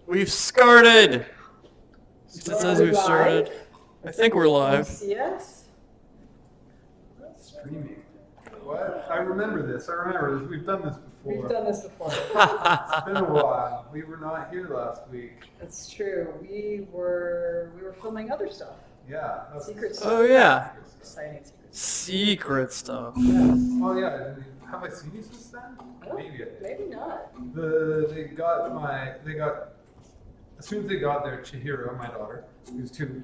We've started! It says we've started. I think we're live. Yes. Streaming. What? I remember this. We've done this before. We've done this before. It's been a while. We were not here last week. That's true. We were filming other stuff. Yeah. Secret stuff. Oh yeah. Exciting secret stuff. Secret stuff. Yes. Oh yeah. Have I seen you since then? Maybe I did. Maybe not. As soon as they got there, Chihiro, my daughter, who's 2,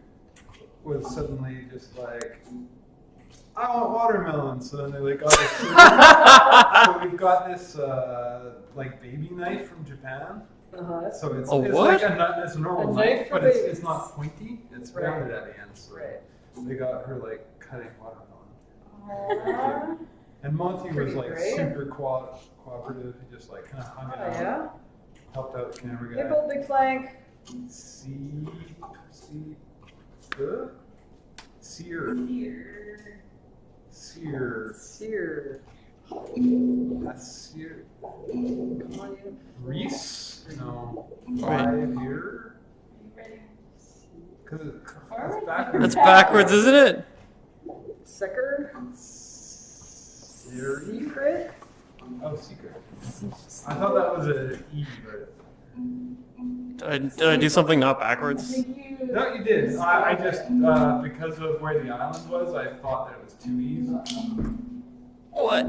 was suddenly just like, I want watermelon. So then they like got this. So we've got this like baby knife from Japan. Uh-huh. So it's A it's what? like it's a normal A knife, knife for but it's babies. not pointy. It's Right. rounded at the end. So Right. they got her like cutting watermelon. Aww. And Monty was Pretty like great. super cooperative. He just like kind of hung Oh, out, yeah? helped out the camera Big guy. old big flank. Sear. Sear. That's sear. Come on, you. Reese? No. Right. 5 year? Because it's backwards. That's backwards, isn't it? Secker. Sear. Secret. Oh, secret. I thought that was an E, but Did I do something not backwards? no, you did. I just because of where the island was, I thought that it was 2 E's. What?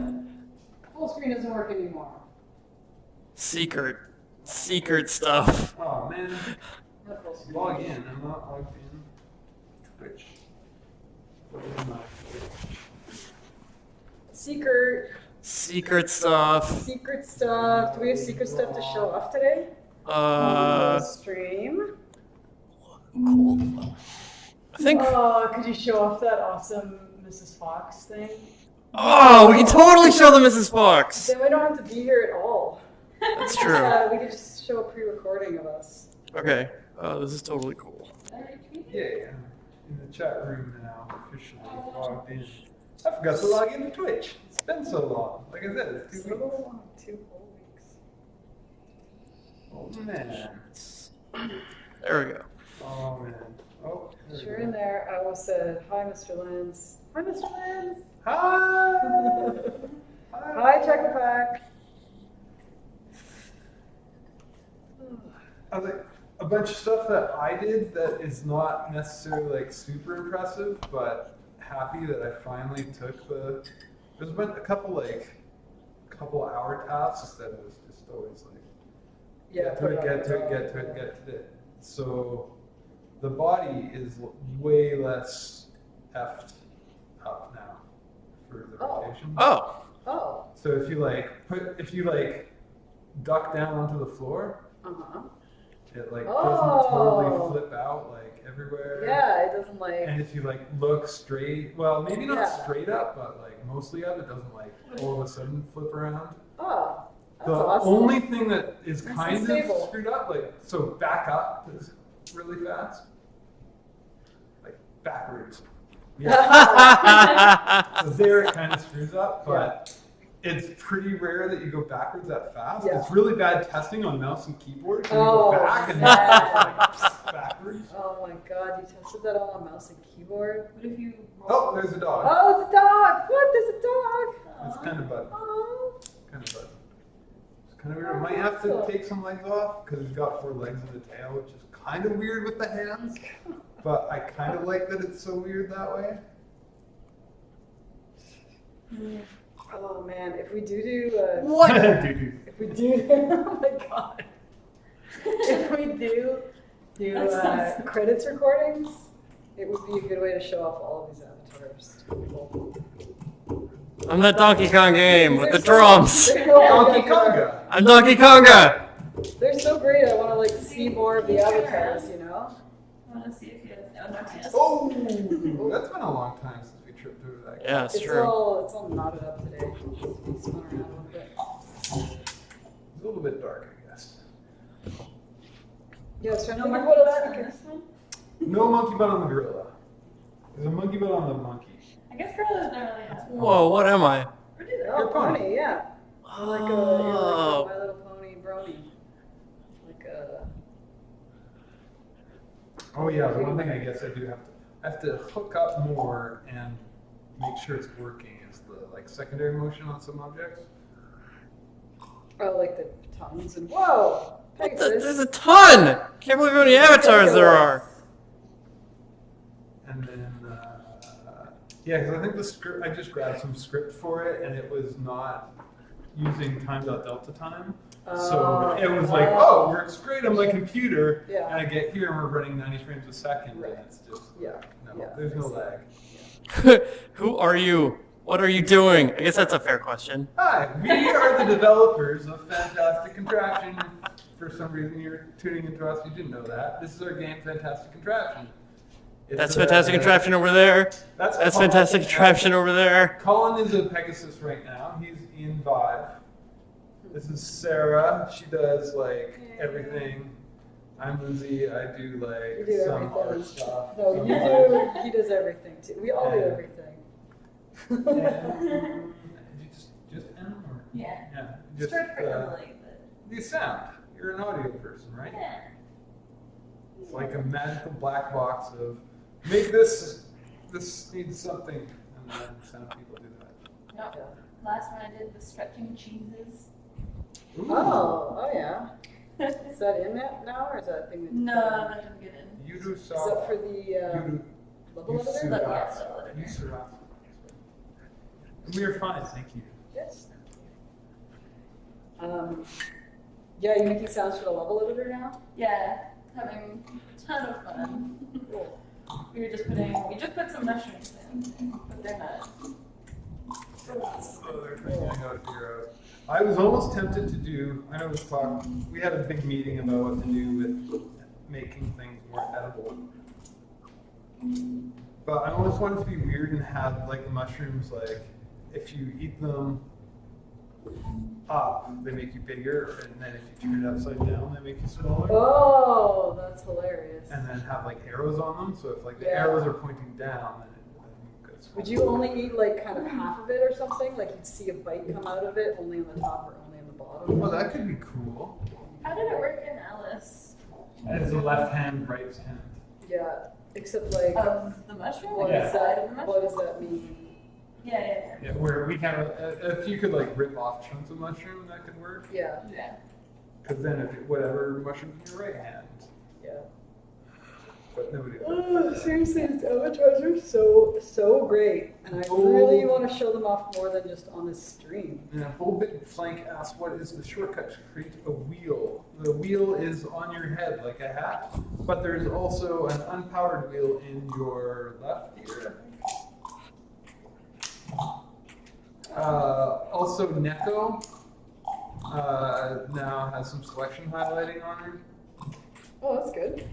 Full screen doesn't work anymore. Secret stuff. Oh man, Not full screen. log in. I'm not logged in. Twitch. What is my Secret stuff. Secret stuff. Do we have secret stuff to show off today? Stream. Cool. I think. Oh, could you show off that awesome Mrs. Fox thing? Oh, we can totally show the Mrs. Fox. Then we don't have to be here at all. That's true. We could just show a pre-recording of us. Okay. This is totally cool. Yeah, in the chat room now, officially logged in. I forgot to log into Twitch. It's been so long. Like I said, it's 2 So weeks. long, 2 whole weeks. Oh man. There we go. Oh man. Oh. there we Sure go. in there. I almost said, hi, Mr. Lenz. Hi, Mr. Lenz. Hi. Hi, Czechoslovak. I was like, a bunch of stuff that I did that is not necessarily like super impressive, but happy that I finally took there's been a couple hour tasks that was just always like Yeah, get to it. So the body is way less effed up now for the Oh. rotation. Oh. Oh. So if you duck down onto the floor, Uh-huh. it like Oh. doesn't totally flip out like everywhere. Yeah, it doesn't like... And if you like look straight, well, maybe not Yeah. straight up, but like mostly up, it doesn't like all of a sudden flip around. Oh, that's The awesome. only thing that is Nice kind and of stable. screwed up, like so back up is really fast, like backwards. Yeah. So there it kind of screws up, but it's pretty rare that you go backwards that fast. Yeah. It's really bad testing on mouse and keyboard. So Oh, you go back and man. then it's just like backwards. Oh my god, you tested that all on mouse and keyboard? What if you Oh, there's a dog. Oh, it's a dog! What? There's a dog! It's kind of bad. Oh. Kind of bad. It's kind of weird. I might have to take some legs off because he's got 4 legs and a tail, which is kind of weird with the hands. But I kind of like that it's so weird that way. Oh man, if we do What? Dude. if we do, oh my god. If we do That sounds- credits recordings, it would be a good way to show off all of these avatars to people. I'm that Donkey Kong game with the drums. Donkey Konga. I'm Donkey Konga. They're so great, I want to like see more of the avatars, you know? I want to see if he has no yes. Oh, that's been a long time since we tripped over that. Yeah, it's It's true. all knotted up today. Just spun around a little bit. It's a little bit dark, I guess. Yeah, so No think monkey what else butt we on could- this one? No monkey butt on the gorilla. There's a monkey butt on the monkey. I guess gorillas don't really have. Whoa, what am I? Or do they? Oh, Your pony. pony, yeah. You're like a Oh. My Little Pony brony. Like a Oh yeah, the one thing I guess I have to hook up more and make sure it's working is the like secondary motion on some objects. Oh, like the tongues and whoa, There's a ton! Can't believe how many avatars there are. And then yeah, because I think the script, I just grabbed some script for it and it was not using time.delta time. So it was like, oh, works great on my computer. Yeah. And I get here and we're running 90 frames a second. Right. And it's just, Yeah. no, Yeah. there's no lag. Who are you? What are you doing? I guess that's a fair question. Hi, we are the developers of Fantastic Contraption. For some reason you're tuning into us, you didn't know that. This is our game, Fantastic Contraption. It's That's Fantastic Contraption over there. That's That's Colin. Fantastic Contraption over there. Colin is a Pegasus right now. He's in Vive. This is Sarah. She does like everything. I'm Lindsay. I do like You do some art everything. stuff. No, some you art. do. He does everything too. We all do Yeah. everything. And did you just Em or? Yeah. Yeah. Just Short for Emily, but the sound. You're an audio person, right? yeah. It's like a magical black box of make this needs something, and then sound people do that. No. Yeah. Last one I did the stretching cheeses. Ooh. Oh yeah. Is that in it now, or is that a thing that? No, that didn't get in. You do Is that for the You level editor? do. But yeah, level editor. You survive. We are fine, thank you. Yes. Yeah, you're making sounds for the level editor now? Yeah, having a ton of fun. Cool. We just put some mushrooms in, but they're not. Oh, they're trying to figure out. I was almost tempted to do. I know we had a big meeting about what to do with making things more edible. But I almost wanted to be weird and have like mushrooms, like if you eat them up, they make you bigger, and then if you turn it upside down, they make you smaller. Oh, that's hilarious. And then have like arrows on them, so if like the Yeah. arrows are pointing down, then it goes. Would you only eat like kind of half of it or something? Like you'd see a bite come out of it only on the top or only on the bottom? Well, that could be cool. How did it work in Alice? It's a left hand, right hand. Yeah, except like, Of the mushroom? what, Like Yeah. is the side that, of the what mushroom? does that mean? Yeah. Yeah, where we kind of, if you could like rip off chunks of mushroom, that could work. Yeah, Yeah. Because then if whatever mushroom's in your right hand, yeah. but nobody. Oh, seriously, these avatars are so great. And I really want to show them off more than just on this stream. And a whole bit flank asks, what is the shortcut to create a wheel? The wheel is on your head like a hat, but there's also an unpowered wheel in your left ear. Also, Neko now has some selection highlighting on her. Oh, that's good.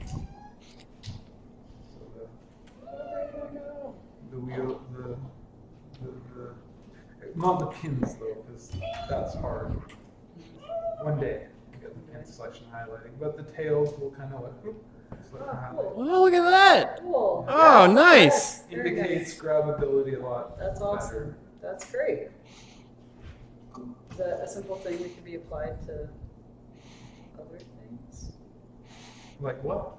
So the wheel, the not the pins though, because that's hard. One day we get the pin selection highlighting, but the tails will kind of like selection highlight. Oh, look at that! Cool. Oh, nice. Yes, very Indicates nice. grabbability a lot. That's awesome. better. That's great. Is that a simple thing that can be applied to other things? Like what?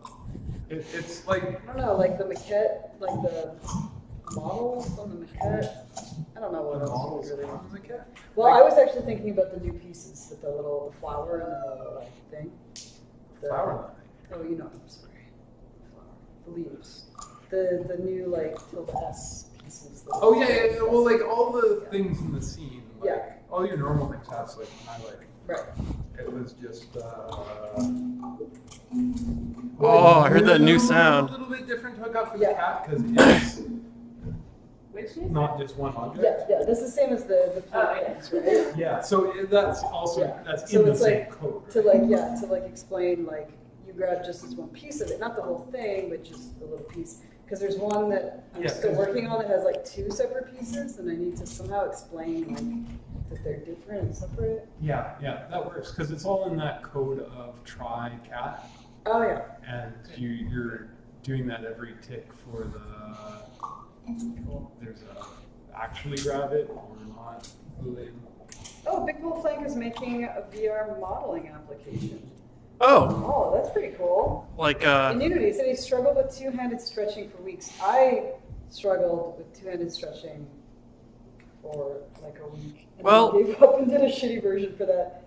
It's like I don't know, like the maquette, like the models on the maquette. I don't know what the else models you really on the cat. Well, I was actually thinking about the new pieces, with the flower and the little like thing. The- Flower. Oh, you know, I'm sorry. The leaves. The new like tilde S pieces. that- Oh yeah. Well, like all the things in the scene, like Yeah. all your normal things have like highlighting. Right. It was just. Oh, I heard that new sound. A little bit different hookup for Yeah. the cat because it's Which is not just one Yeah, object. yeah. This is the same as the Oh, yeah. things, right? Yeah, so that's also Yeah. that's So in the it's same like code. To Right? like explain like you grab just this one piece of it, not the whole thing, but just the little piece. Because there's one that I'm Yeah, still 'cause- working on that has like two separate pieces, and I need to somehow explain like that they're different and separate. Yeah, that works because it's all in that code of try cat, Oh yeah. and you're doing that every tick for the. There's a actually grab it or not. Boolean. Oh, Big Bull Flank is making a VR modeling application. Oh, Oh, that's pretty cool. like In Unity, he said he struggled with two-handed stretching for weeks. I struggled with two-handed stretching for like a week. And Well- then gave up and did a shitty version for that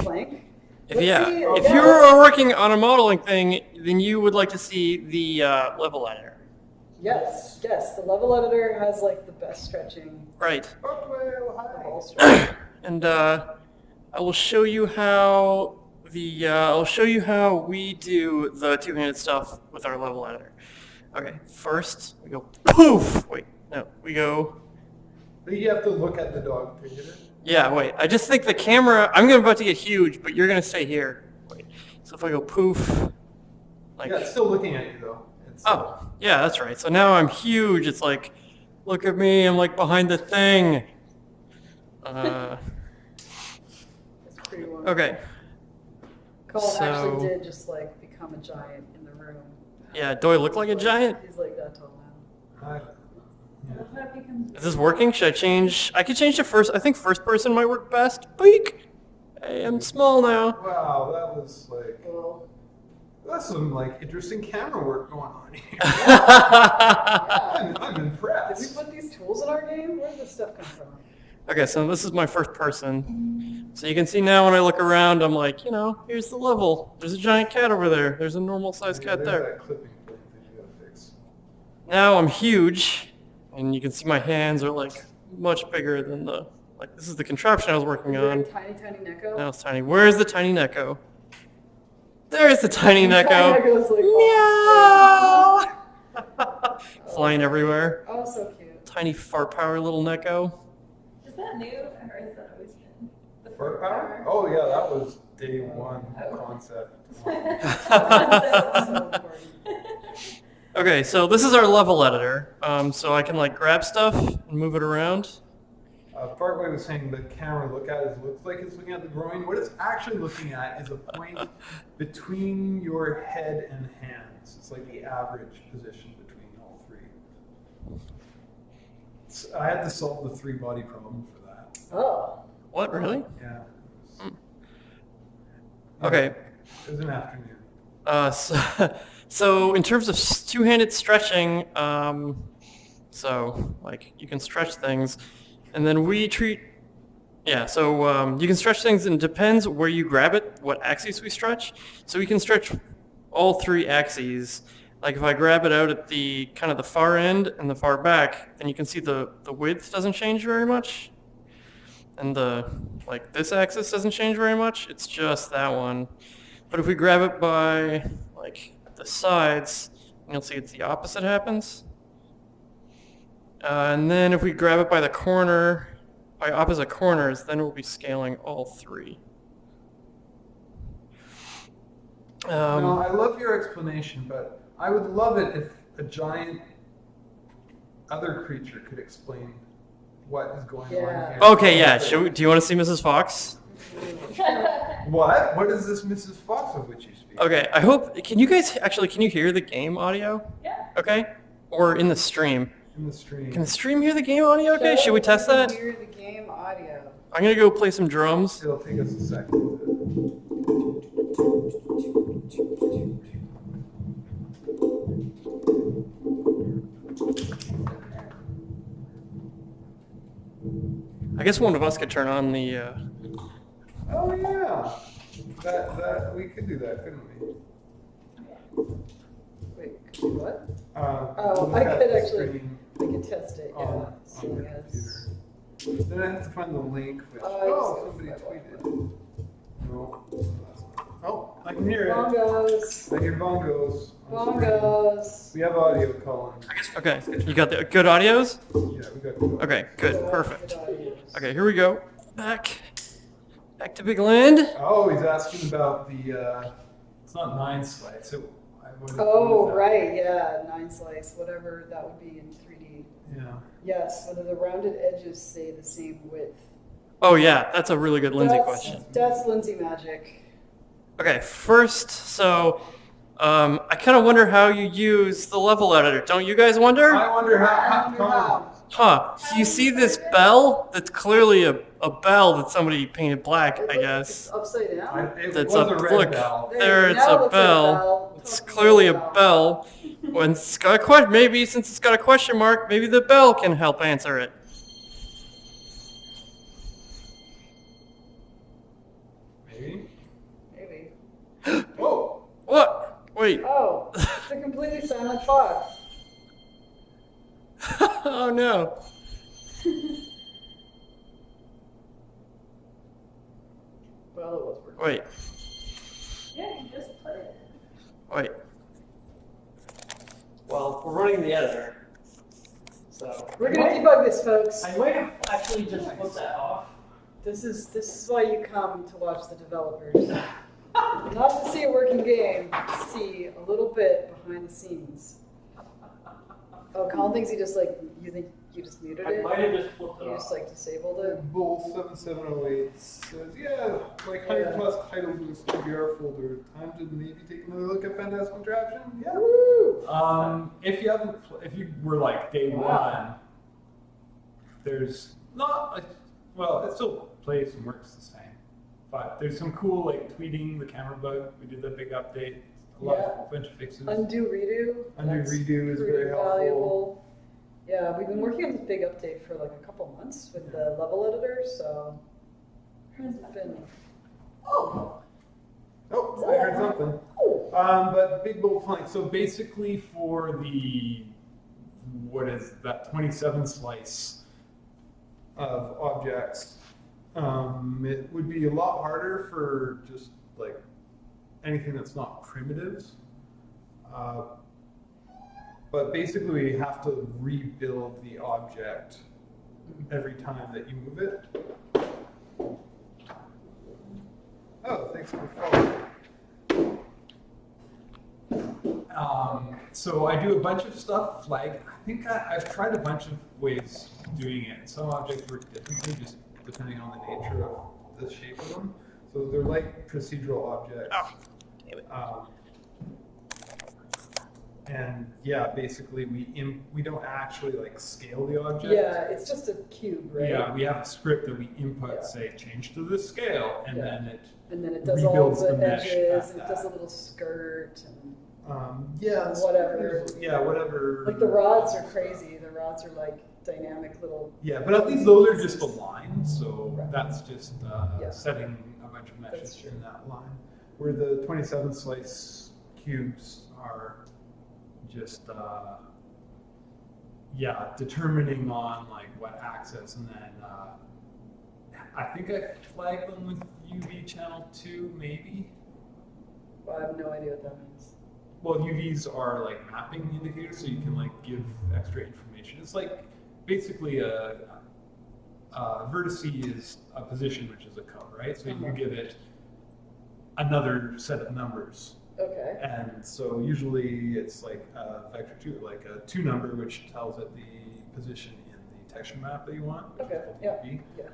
plank. if Let's yeah, see- if yeah, you were working on a modeling thing, then you would like to see the level editor. Yes, the level editor has like the best stretching Right. Oh, well, of hi. all stretching. And I will show you how I'll show you how we do the two-handed stuff with our level editor. Okay, first we go poof. Wait, no, we go. But you have to look at the dog to hit it. Yeah, wait. I just think the camera. I'm about to get huge, but you're gonna stay here. Wait. So if I go poof, like. Yeah, it's still looking at you though. It's, Oh, yeah, that's right. So now I'm huge. It's like, look at me. I'm like behind the thing. That's pretty wonderful. Okay. Colin So- actually did just like become a giant in the room. Yeah. Do I look like a giant? He's like that tall now. I- That's what becomes. Is this working? Should I change? I could change to first. I think first person might work best. Beak. Hey, I'm small now. Wow, that was like, Well, that's some like interesting camera work going on here. yeah. I'm Did we impressed. put these tools in our game? Where did this stuff come from? Okay, so this is my first person. So you can see now when I look around, I'm like, here's the level. There's a giant cat over there. There's a normal sized cat There's there. that clipping point that you gotta fix. Now I'm huge, and you can see my hands are like much bigger than this is the contraption I was working Is there a on. tiny, tiny Neko? Now it's tiny. Where's the tiny Neko? There's the tiny Tiny Neko. Neko's like, Meow! Flying everywhere. oh, so cute. Tiny fart power little Neko. Is that new or has that always been? The Fur power? Oh yeah, that was day one concept. So important. Okay, so this is our level editor. So I can like grab stuff and move it around. Fartway was saying the camera looks like it's looking at the groin. What it's actually looking at is a point between your head and hands. It's like the average position between all three. I had to solve the three-body problem for that. Oh. What, really? Yeah. Okay. It was an afternoon. So in terms of two-handed stretching, so like you can stretch things, and then we treat, so you can stretch things, and it depends where you grab it, what axes we stretch. So we can stretch all three axes. Like if I grab it out at the kind of the far end and the far back, then you can see the width doesn't change very much, and this axis doesn't change very much. It's just that one. But if we grab it by like the sides, you'll see it's the opposite happens. And then if we grab it by the corner, by opposite corners, then we'll be scaling all three. No, I love your explanation, but I would love it if a giant other creature could explain what is going on here. Okay, yeah. Do you want to see Mrs. Fox? What? What is this Mrs. Fox of which you speak? Okay, can you hear the game audio? Yeah. Okay? Or in the stream? In the stream. Can the stream hear the game audio? Okay, should we test that? Hear the game audio. I'm gonna go play some drums. It'll take us a second. I guess one of us could turn on the, Oh yeah. That we could do that, couldn't we? Wait, what? Look I at could the actually- stream We can test it, yeah. on So your yes. computer. Then I have to find the link, which somebody tweeted. No. Oh, I can hear it. Bongos. I hear bongos. Bongos. We have audio, Colin. okay, you got the good audios? Yeah, we got good. Okay, good, perfect. Good audios. Okay, here we go. Back to Big Land. Oh, he's asking about the. It's not 9 slice. What is Oh, that? right, yeah, 9 slice, whatever that would be in 3D. Yeah. Yes, whether the rounded edges stay the same width. Oh yeah, that's a really good Lindsay question. That's Lindsay magic. Okay, first, so I kind of wonder how you use the level editor. Don't you guys wonder? I wonder how. How? Huh. So you see this bell? That's clearly a bell that somebody painted black, I It's guess. upside down. It That's was a a red look. bell. There, it's now a looks like bell. It's Totally clearly a a bell. When it's got a question, maybe since it's got a question mark, maybe the bell can help answer it. Maybe. Maybe. Oh! What? Wait. Oh, it's a completely silent fox. Oh no. Well, it was working. Wait. Yeah, you just put it. Wait. Well, we're running the editor. So We're gonna debug this, folks. I might have actually just put that off. This is why you come to watch the developers. Not to see a working game, to see a little bit behind the scenes. Oh, Colin thinks you think you just muted I it? might have just flipped it You off. just disabled it? Bull 7708 says, yeah, like 100 plus title boost to your folder. Time to maybe take another look at Fantastic Contraption? Yeah. Woo! If you were like day Wow. one, there's not like, well, it still plays and works the same. But there's some cool like tweeting the camera bug. We did that big update. A bunch of fixes. Undo redo. Undo That's redo is pretty very helpful. valuable. Yeah, we've been working on this big update for like a couple months with the level editor, so it's been. Oh. Oh, I heard something. But big bold flank. So basically, for the what is that 27 slice of objects, it would be a lot harder for just like anything that's not primitives. But basically, we have to rebuild the object every time that you move it. Oh, thanks for following. So I do a bunch of stuff. Like I think I've tried a bunch of ways of doing it. Some objects work differently, just depending on the nature of the shape of them. So they're like procedural objects. Oh, damn it. And yeah, basically we don't actually like scale the object. Yeah, it's just a cube, right? Yeah, we have a script that we input, Yeah. say change to this scale, and Yeah. then it And then it does all rebuilds the the mesh edges, at and it does a that. little skirt, and whatever. Yeah, whatever. like the rods are crazy. The rods are like dynamic little. Yeah, but at least those are just a line, so Right. that's just Yeah. setting a bunch of meshes That's true. in that line. Where the 27 slice cubes are just determining on like what axis, and then I think I flagged them with UV channel 2 maybe. Well, I have no idea what that means. Well, UVs are like mapping indicators, so you can like give extra information. It's like basically a vertice is a position, which is a code, right? So you give it another set of numbers. Okay. And so usually it's like a vector 2, like a 2 number, which tells it the position in the texture map that you want, which Okay, is called yeah. UV. Yeah.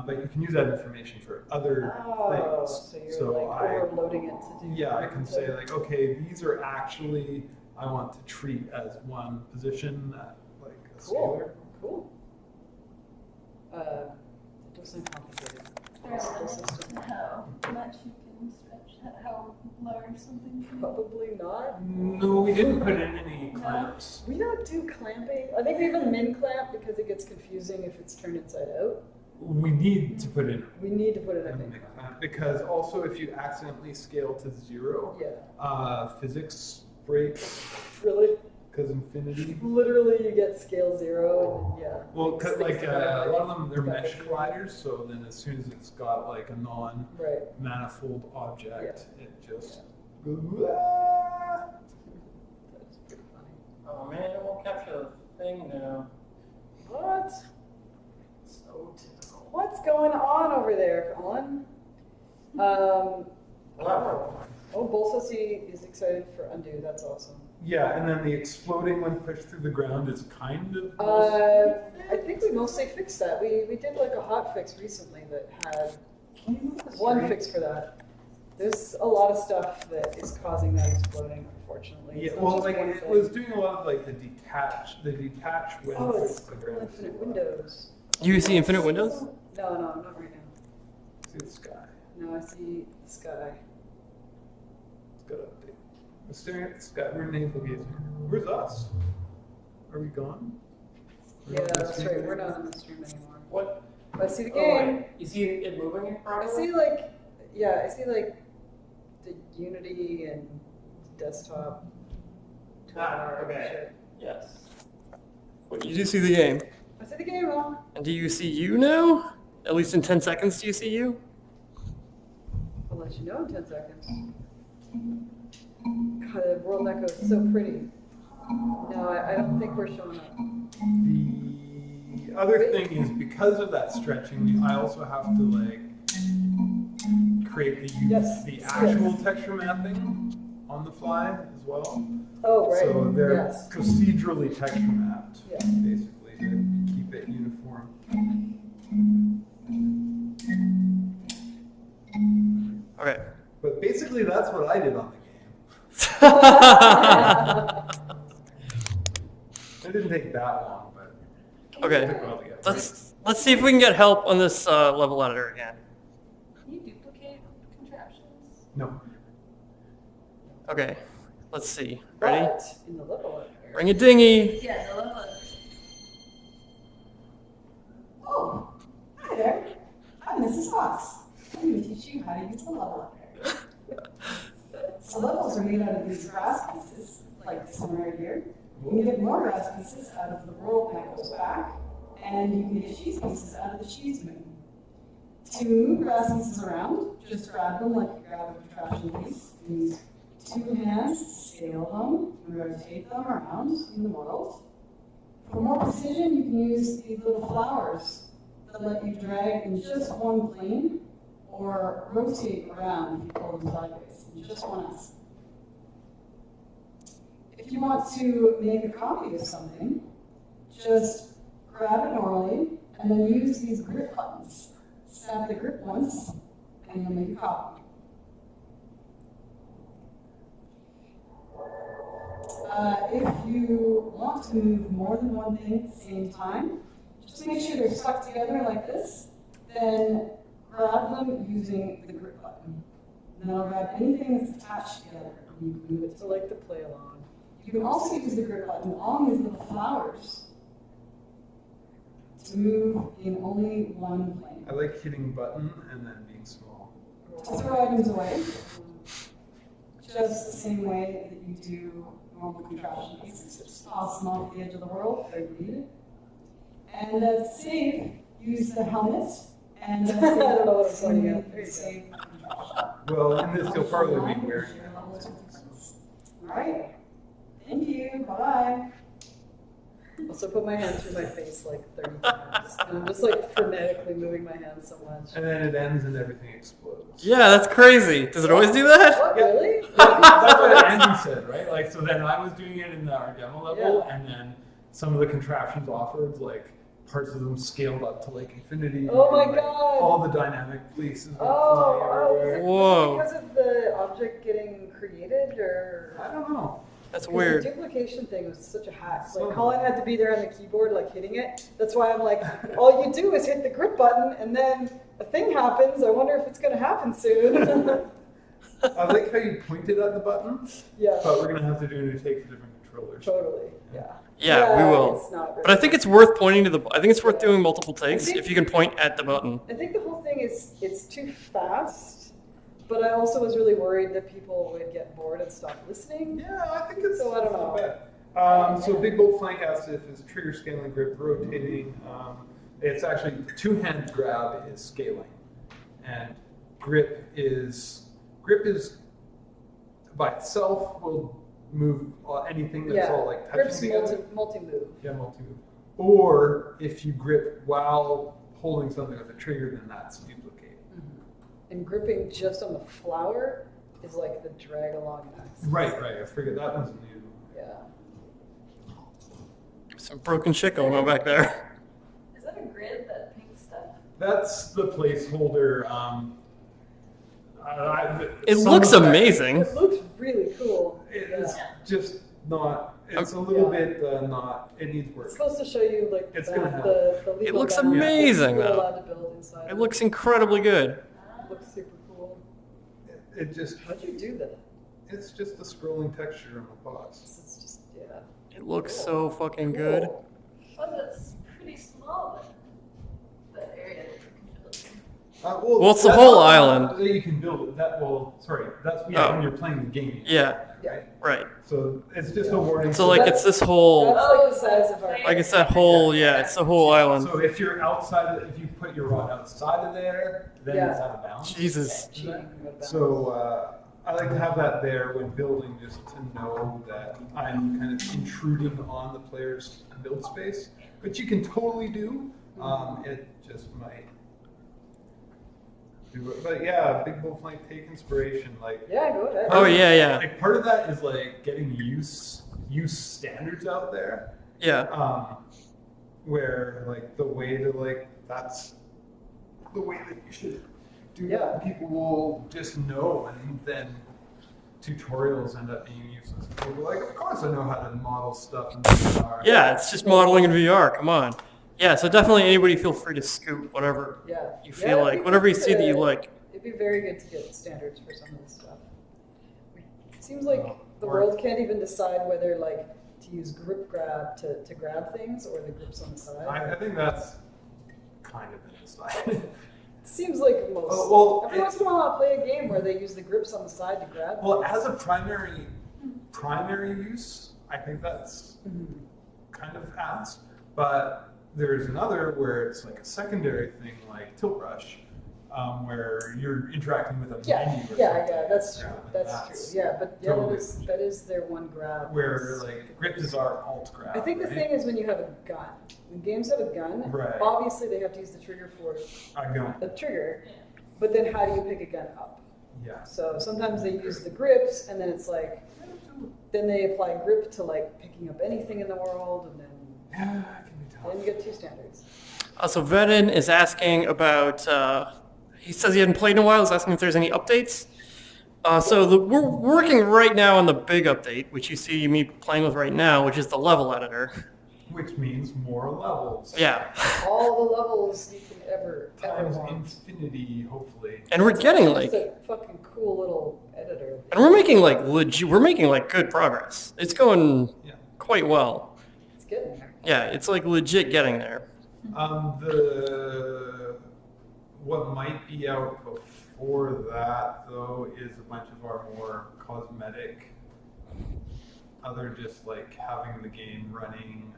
But you can use that information for other Oh, things. so you're like overloading it to do. Yeah, I can say like, okay, these are actually, I want to treat as one position, like a Cool. scalar. Cool. It does sound complicated. There's Possible a system. limit to how much you can stretch, how large something can be. Probably not. No, we didn't put in any clamps. We don't do clamping. I think we even min clamp because it gets confusing if it's turned inside out. We need to put in We need to put it a in min min clamp. clamp because also if you accidentally scale to 0, Yeah. physics breaks Really? because infinity. Literally, you get scale 0, and yeah. Well, cause Things like that a lot of them, they're that mesh big. colliders, so then as soon as it's got like a non-manifold Right. object, it just Yeah. goes, "Ah." That's pretty funny. Oh man, it won't capture the thing now. What? So typical. What's going on over there, Colin? Wow. Oh, Bull says he is excited for undo. That's awesome. Yeah, and then the exploding when pushed through the ground is kind of. I think we mostly fixed that. We did like a hot fix recently that had one fix for that. There's a lot of stuff that is causing that exploding, unfortunately. unfortunately. Yeah, It's not well, just like one it thing. was doing a lot of like the detach when Oh, it it's puts the ground. infinite windows. You see infinite windows? No, not right now. See the sky. No, I see the sky. It's got to update. I'm staring at the sky. We're navel gazing. Where's us? Are we gone? We're Yeah, not in the that's stream right. We're anymore? not in the stream anymore. What? But I see the Oh, game. wait. You see it moving? I see like, yeah, I see like the Unity and desktop. toolbar and okay. shit. Yes. Well, you do see the game. I see the game, huh? And do you see you now? At least in 10 seconds, do you see you? I'll let you know in 10 seconds. God, the world echo is so pretty. No, I don't think we're showing up. The other thing is because of that stretching, I also have to like create Yes, the yes. actual texture mapping on the fly as well. Oh, right. So they're Yes. procedurally texture mapped, Yeah. basically, to keep it uniform. Okay. But basically, that's what I did on the game. It didn't take that long, but it Okay. took a while to get. Let's see if we can get help on this level editor again. Can you duplicate contraptions? No. Okay. Let's see. Ready? But in the level editor. Ring a dingy. Yeah, the level. Oh, hi there. I'm Mrs. Fox. I'm going to teach you how to use the level editor. So levels are made out of these grass pieces, like this one right here. You can get more grass pieces out of the roll that goes back, and you can get cheese pieces out of the cheese moon. To move grass pieces around, just grab them like you grab a contraption piece. Use 2 hands to scale them and rotate them around in the world. For more precision, you can use these little flowers that let you drag in just one plane or rotate around if you pull them sideways in just one S. If you want to make a copy of something, just grab it normally and then use these grip buttons. Snap the grip once and you'll make a copy. If you want to move more than one thing at the same time, just make sure they're stuck together like this, then grab them using the grip button. And then I'll grab anything that's attached together and you can move it. So like to play along. You can also use the grip button on these little flowers to move in only one plane. I like hitting button and then being small. To throw items away, just the same way that you do normal contraption pieces. Just toss them off the edge of the world where you need it. And to save, use the helmet. And I don't know what I'm pointing at. There you go. save the contraption. Well, in this, you'll probably be wearing it. All right. Thank you. Bye. Also put my hand through my face like 30 times. And I'm just like frenetically moving my hand so much. And then it ends and everything explodes. Yeah, that's crazy. Does it always do that? What, Yeah. really? That's what Andy said, right? Like, so then I was doing it in our demo level, Yeah. and then some of the contraptions offered, like, parts of them scaled up to, like, infinity. Oh my and, like, God. all the dynamic places were flying Oh, is everywhere. it Whoa. because of the object getting created or? I don't know. That's 'Cause weird. The duplication thing was such a hack. So- Like Colin had to be there on the keyboard, like hitting it. That's why I'm like, all you do is hit the grip button, and then a thing happens. I wonder if it's going to happen soon. I like how you pointed at the button, Yeah, but we're gonna have to do a new take for different controllers. totally. Yeah. Yeah, we will. It's not really But I think it's worth pointing to the. I think it's worth doing multiple takes if you can point at the button. I think the whole thing is it's too fast, but I also was really worried that people would get bored and stop listening. Yeah, I think it's So I don't not know. bad. So big bolt flank asset is trigger scaling, grip rotating. It's actually two-hand grab is scaling, and grip is by itself will move anything that's all like touching Grip's together. multi-move. Yeah, multi-move. Or if you grip while holding something with a trigger, then that's duplicate. And gripping just on the flower is like the drag along axis. Right. I figured that one's new. Yeah. Some broken shit going on back there. Is that a grid, that pink stuff? That's the placeholder. It looks amazing. It looks really cool. It's Yeah. just not. It's a little Yeah. bit not. It needs work. It's supposed to show you like It's the, gonna happen. the legal It looks benefits amazing, you're though. allowed to build inside. It looks incredibly good. It looks super cool. It just. How'd you do that? It's just a scrolling texture on the box. It's just yeah. It looks so fucking good. Cool. Oh, that's pretty small, then. That area that you can build. Well, it's the whole island. That you can build it. That's Oh. when you're playing the game. Yeah, Right. right. So it's just a warning. So like it's this whole, That's like the size of our. like it's that whole, yeah, it's the whole island. So if you're outside, if you put your rod outside of there, then it's Yeah. out of bounds. Jesus. cheating with that. So I like to have that there when building, just to know that I'm kind of intruding on the player's build space, which you can totally do. It just might do it. But yeah, Big Wolf might take inspiration. Like Yeah, go ahead. Oh yeah, yeah, like part of that is like getting use standards out there. yeah. Where like the way to like that's the way that you should do that. People will just know, and then tutorials end up being useless. People are like, of course I know how to model stuff in VR. Yeah, it's just modeling in VR. Come on. Yeah, so definitely anybody feel free to scoop whatever Yeah. you Yeah, feel it'd like, be whatever you good see that you to- like. It'd be very good to get standards for some of this stuff. It seems like the Or- world can't even decide whether like to use grip grab to grab things or the grips on the side. I think that's kind of been decided. It seems like most. Well, every once in a while, I'll play a game where they use the grips on the side to grab. Well, things. as a primary use, I think that's Mhm. kind of asked. But there's another where it's like a secondary thing, like Tilt Brush, where you're interacting with a Yeah, menu. Or yeah, something. yeah. That's true. Yeah, That's true. Yeah, but yeah, totally that is their one grab. Where like grip is our alt grab. I think the right? thing is when you have a gun. When games have a gun, Right. obviously they have to use the trigger for I go. the trigger. But then how do you pick a gun up? Yeah. So sometimes they use the grips, and then it's like, then they apply grip to like picking up anything in the world, and then Yeah, it can be then you tough. get two standards. So Vedin is asking about, he says he hadn't played in a while, he's asking if there's any updates. We're working right now on the big update, which you see me playing with right now, which is the level editor. Which means more levels. Yeah. All the levels you can ever Times want. infinity, hopefully. And we're getting It's like, just a fucking cool little editor. and we're making like we're making like good progress. It's going Yeah. quite well. It's getting there. Yeah, it's like legit getting there. What might be out before that though is a bunch of our more cosmetic, other just like having the game running,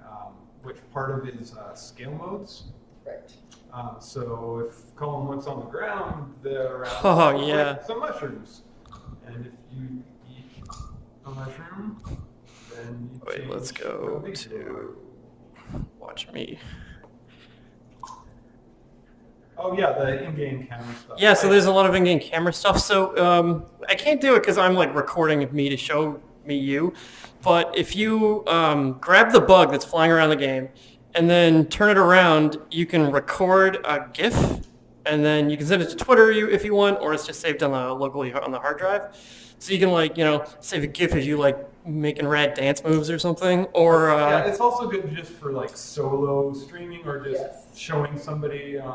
which part of it is scale modes. Right. So if Colin looks on the ground, there are Oh, yeah. some mushrooms, and if you eat a mushroom, then you Wait, change let's how go big you are. to watch me. Oh yeah, the in-game camera stuff. Yeah, so there's a lot of in-game camera stuff. So I can't do it because I'm like recording me to show me you. But if you grab the bug that's flying around the game and then turn it around, you can record a GIF, and then you can send it to Twitter if you want, or it's just saved on the locally on the hard drive. So you can like save a GIF as you like making rad dance moves or something, or Yeah, it's also good just for like solo streaming or just Yes. showing somebody. Yeah.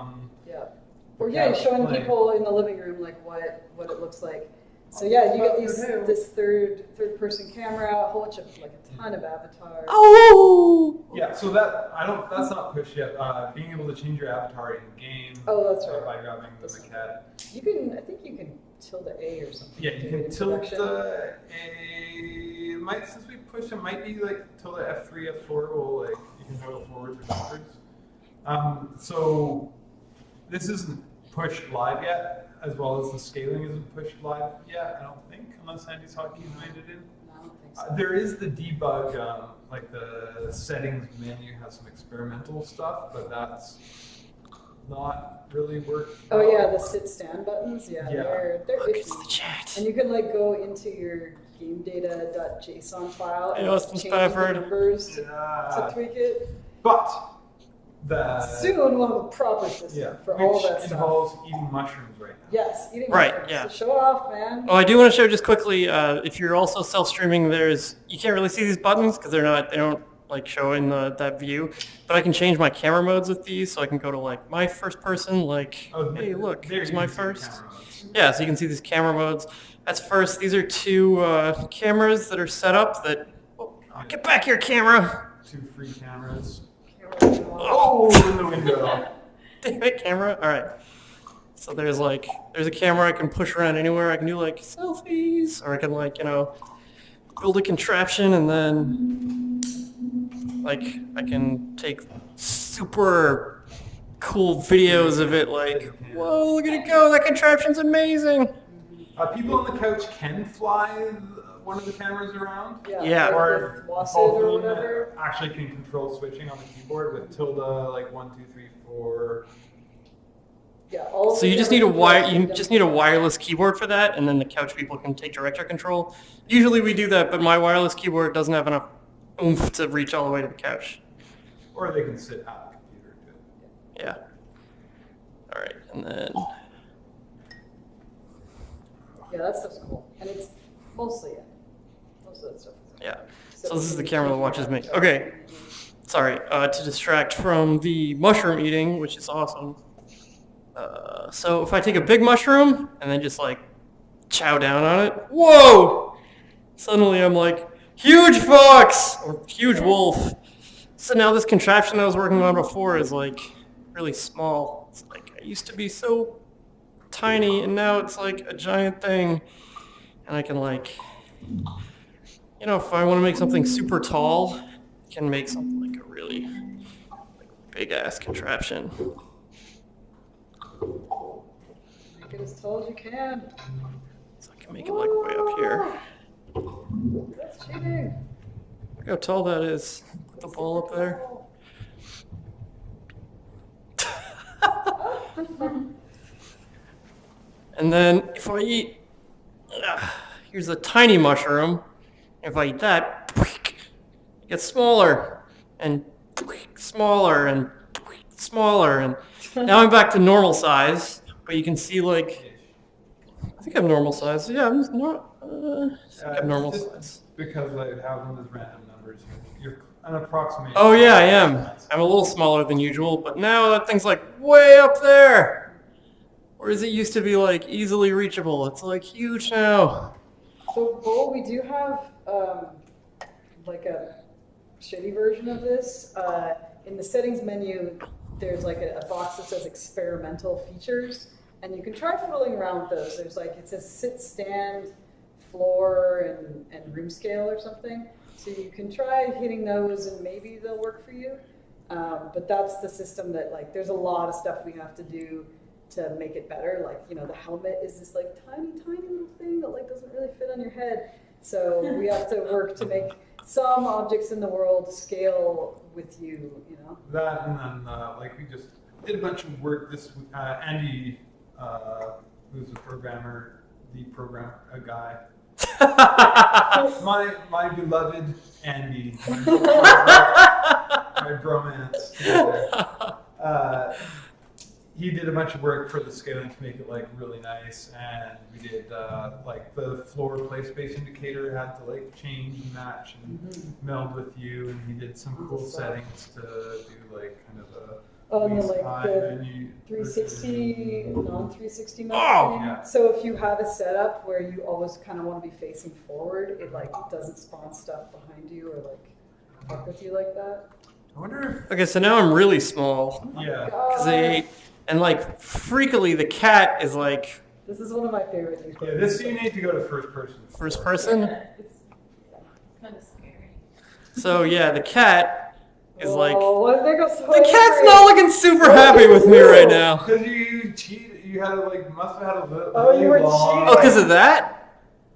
Or yeah, showing playing. people in the living room like what it looks like. So yeah, you get this third person camera, a whole bunch of like a ton of avatars. oh Yeah, so that's not pushed yet. Being able to change your avatar in game. Oh, that's right. By grabbing the That's maquette. I think you can tilde A or something. Yeah, to you do it can in tilt production. the A. Since we push, it might be like tilde F3, F4 will like you can go forwards or backwards. So this isn't pushed live yet, as well as the scaling isn't pushed live yet. I don't think, unless Andy's Hockey's made it in. No, I don't think so. There is the debug, like the settings menu has some experimental stuff, but that's not really worked. Oh yeah, the sit stand buttons. Yeah, Yeah. they're look, it's iffy. the chat. And you can like go into your game data.json file Hey, and Austin change Spafford. the numbers Yeah. to tweak it. But Soon we'll have a proper system for all which that stuff. involves eating mushrooms right now. Yes, eating Right, mushrooms. yeah. So show it off, man. Oh, I do want to show just quickly. If you're also self-streaming, you can't really see these buttons because they don't like show in that view. But I can change my camera modes with these, so I can go to like my first person. Like, Oh, hey, look, there here's you my can see the first. camera modes. Yeah, so you can see these camera modes. That's first. These are two cameras that are set up. Get back here, camera. 2 free cameras. Oh, in the window. damn it, camera. All right. So there's a camera I can push around anywhere. I can do like selfies, or I can build a contraption and then I can take super cool videos of it. Like, whoa, look at it go! That contraption's amazing. People on the couch can fly one of the cameras around. Yeah. Or Wasted both or of them whatever. actually can control switching on the keyboard with tilde, like 1, 2, 3, 4. Yeah. All So you just need a wireless keyboard for that, and then the couch people can take director control. Usually we do that, but my wireless keyboard doesn't have enough oomph to reach all the way to the couch. Or they can sit at the computer too. Yeah. All right, and then Yeah, that stuff's cool, and it's mostly it. Most of that stuff. Is yeah. So this is the camera that watches me. Okay. Sorry, to distract from the mushroom eating, which is awesome. So if I take a big mushroom and then just like chow down on it, whoa! Suddenly I'm like, huge fox or huge wolf. So now this contraption I was working on before is like really small. It's like I used to be so tiny and now it's like a giant thing. And I can if I want to make something super tall, I can make something like a really big ass contraption. Make it as tall as you can. So I can make it like way up here. That's cheating. Look how tall that is. Put the ball up there. And then if I eat, here's a tiny mushroom. If I eat that, it gets smaller and smaller and smaller. And now I'm back to normal size. But you can see I think I'm normal size. Yeah, I'm normal Just size. Because I have them as random numbers, you're an approximation. Oh yeah, I am. I'm a little smaller than usual, but now that thing's like way up there. Whereas it used to be like easily reachable. It's like huge now. So, Bo, we do have like a shitty version of this. In the settings menu, there's like a box that says experimental features, and you can try fiddling around with those. There's it says sit, stand, floor, and room scale or something. So you can try hitting those, and maybe they'll work for you. But that's the system that there's a lot of stuff we have to do to make it better. The helmet is this tiny little thing that doesn't really fit on your head. So we have to work to make some objects in the world scale with you, That and then we just did a bunch of work. This Andy, who's a programmer, a guy. my beloved Andy, my bromance together. He did a bunch of work for the scaling to make it really nice, and we did the floor play space indicator had to change and match and meld with you, and he did some cool settings to do kind of a and then the 360, non-360 mounting. Yeah. So if you have a setup where you always kind of want to be facing forward, it doesn't spawn stuff behind you or fuck with you like that. I wonder Okay, so now I'm really small. Yeah. Because they ate, and freakily the cat is This is one of my favorite things. Yeah, this you need to go to first person. first person. It's kind of scary. So yeah, the cat is Oh, why did they go so the cat's angry? not looking super happy with me right now. Because you cheated, you had must have had a little. Oh, you were long, Oh, because of that?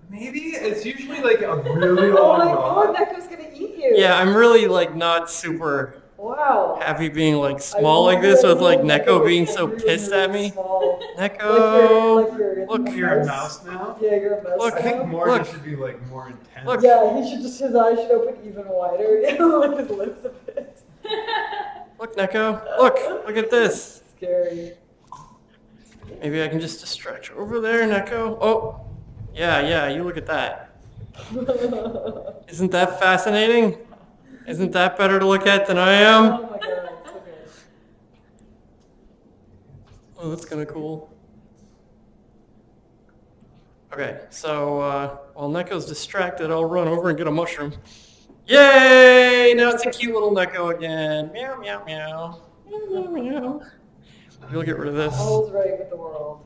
Maybe it's usually a really Oh long my rod. god, Neko's gonna eat you. Yeah, I'm really not super Wow. happy being small like this with Neko being so pissed at me. Small. Neko, You're look, You're a mouse now. Yeah, you're a mouse. Look, I think now. Morgan should be more intense. Look. Yeah, his eyes should open even wider. His lips a bit. Look, Neko. Look at this. Scary. Maybe I can just distract you over there, Neko. Oh, yeah, you look at that. Isn't that fascinating? Isn't that better to look at than I am? Oh my god, it's so good. Oh, that's kind of cool. Okay, so while Neko's distracted, I'll run over and get a mushroom. Yay! Now it's a cute little Neko again. Meow, meow, meow. Meow, meow, meow. You'll get rid of this. All's right with the world.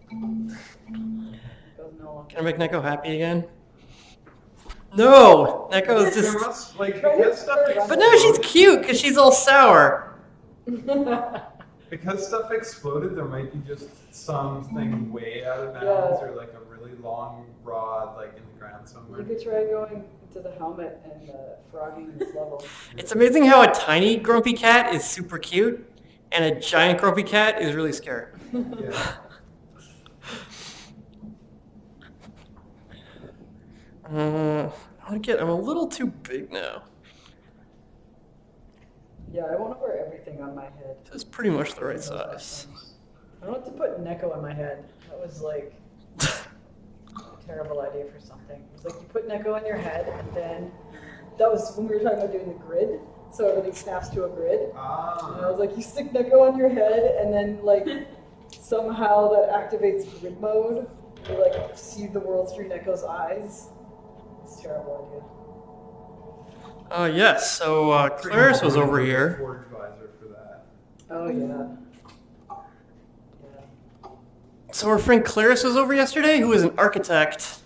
Goes no Can I make Neko happy again? No! Neko is There just... must, like, because stuff But now she's cute because she's all sour. Because stuff exploded, there might be just something way out of bounds or like a really long rod like in the ground somewhere. You could try going to the helmet and frogging this level. It's amazing how a tiny grumpy cat is super cute and a giant grumpy cat is really scary. Yeah. I'm a little too big now. Yeah, I want to wear everything on my head. This is pretty much the right size. I don't have to put Neko on my head. That was like a terrible idea for something. It was like you put Neko on your head, and then that was when we were talking about doing the grid. So everything snaps to a grid. And I was like, you stick Neko on your head, and then like somehow that activates grid mode. You like see the world through Neko's eyes. It's a terrible idea. Yes, so Clarice was over here. Forge visor for that. Oh yeah. So our friend Clarice was over yesterday, who is an architect.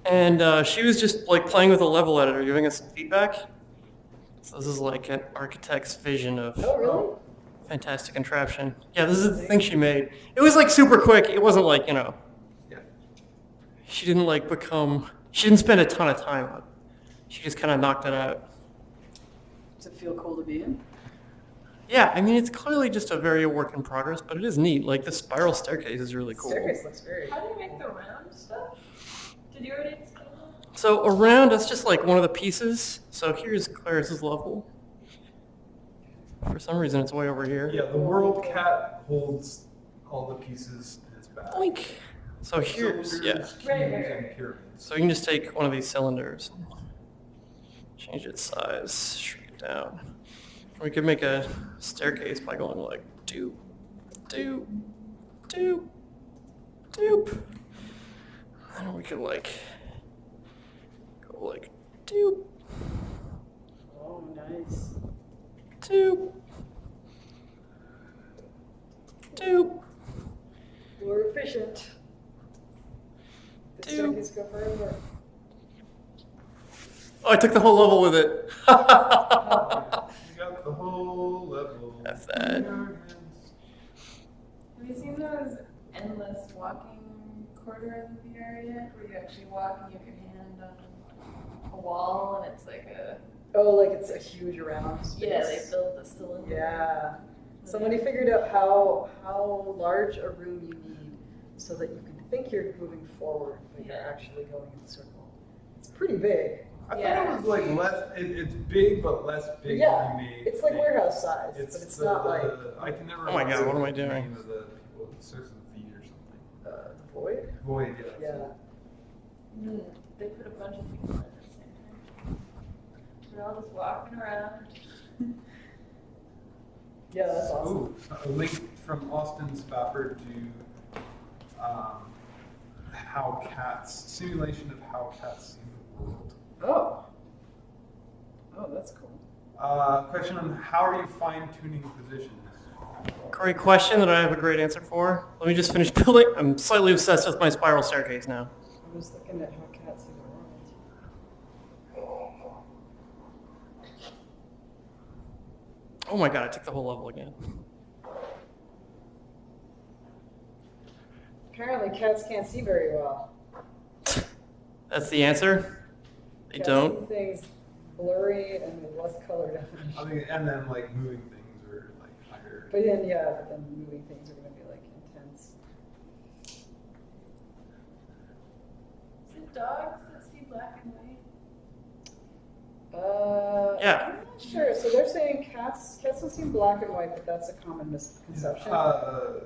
And she was just like playing with a level editor, giving us some feedback. So this is like an architect's vision of Oh really? Fantastic Contraption. Yeah, this is the thing she made. It was like super quick. It wasn't like, Yeah. she didn't like she didn't spend a ton of time on it. She just kind of knocked it out. Does it feel cool to be in? Yeah, I mean, it's clearly just a very work in progress, but it is neat. Like, the spiral staircase is really cool. Staircase looks very. How do you make the round stuff? Did you already explain that? So around, that's just like one of the pieces. So here's Clarice's level. For some reason, it's way over here. Yeah, the world cat holds all the pieces in its back. Boink. So here's, Cylinders, cubes, Right. and pyramids. So you can just take one of these cylinders, change its size, shrink it down. We could make a staircase by going like doop, doop, doop, doop. And we could like go like doop, Oh, nice. doop, doop. More efficient. The staircase go forever. Oh, I took the whole level with it. You got the whole level. F that. in your hands. Have you seen those endless walking corridors of the area where you actually walk and you have your hand on a wall and it's like a Oh, like it's a huge round space. yeah, they build the cylinder. Yeah. Somebody figured out how large a room you need so that you can think you're moving forward, but you're actually going in a circle. It's pretty big. I thought Yeah. it was like less. It's big, but less big Yeah, than you made. it's like big. warehouse size, but it's not like I can never. Oh my God, remember what am I the doing? name of the people. It starts with V or something. the void. Void. Yeah. Yeah. They put a bunch of people in at the same time. They're all just walking around. Yeah, that's awesome. Ooh, a link from Austin Spafford to how cats simulation of how cats see the world. Oh. Oh, that's cool. Question on how are you fine tuning positions? Great question that I have a great answer for. Let me just finish building. I'm slightly obsessed with my spiral staircase now. I was looking at how cats see the world. Oh my God, I took the whole level again. Apparently, cats can't see very well. That's the answer? They Cats don't? see things blurry and with less color I definition. think, and then like moving things are like higher. But then, moving things are going to be like intense. Is it dogs that see black and white? Yeah. I'm not sure. So they're saying cats cats don't seem black and white, but that's a common misconception.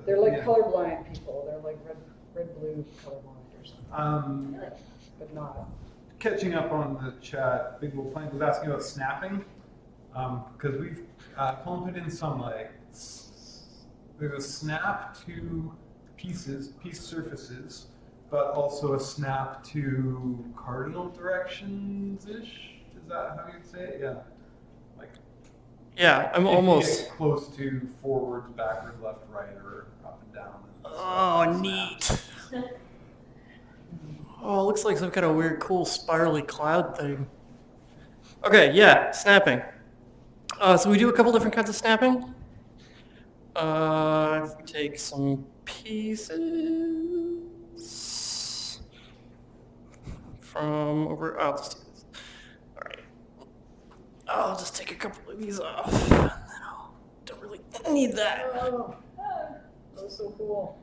They're like yeah. colorblind people. They're like red, blue colorblind or something, but not. Catching up on the chat, Big Wolf Plank was asking about snapping, because we've Colin put in some there's a snap to piece surfaces, but also a snap to cardinal directions-ish. Is that how you'd say it? Yeah. Like. Yeah, I'm if you almost. get close to forwards, backwards, left, right, or up and down. Oh, neat. Oh, it looks like some kind of weird, cool, spirally cloud thing. Okay, yeah, snapping. So we do a couple different kinds of snapping. If we take some pieces from over, I'll just do this. All right. I'll just take a couple of these off. And then don't really need that. Oh, that was so cool.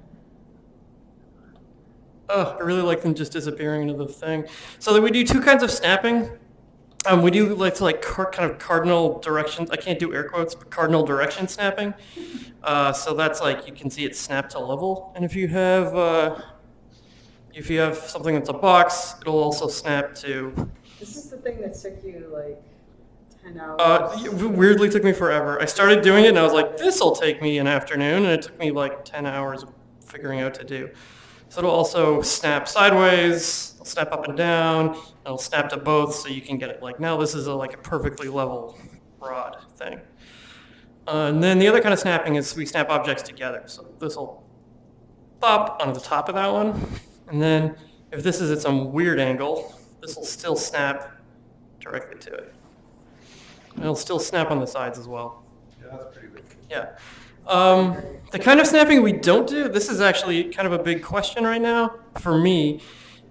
Oh, I really like them just disappearing into the thing. So then we do two kinds of snapping. We do like to kind of cardinal directions. I can't do air quotes, but cardinal direction snapping. So that's like you can see it snap to level. And if you have something that's a box, it'll also snap to. This is the thing that took you like 10 hours. It weirdly took me forever. I started doing it and I was like, this will take me an afternoon, and it took me like 10 hours of figuring out to do. So it'll also snap sideways, it'll snap up and down, it'll snap to both, so you can get it like, now this is like a perfectly level rod thing. And then the other kind of snapping is we snap objects together. So this will pop onto the top of that one, and then if this is at some weird angle, this will still snap directly to it. And it'll still snap on the sides as well. Yeah, that's pretty good. Yeah. The kind of snapping we don't do, this is actually kind of a big question right now for me,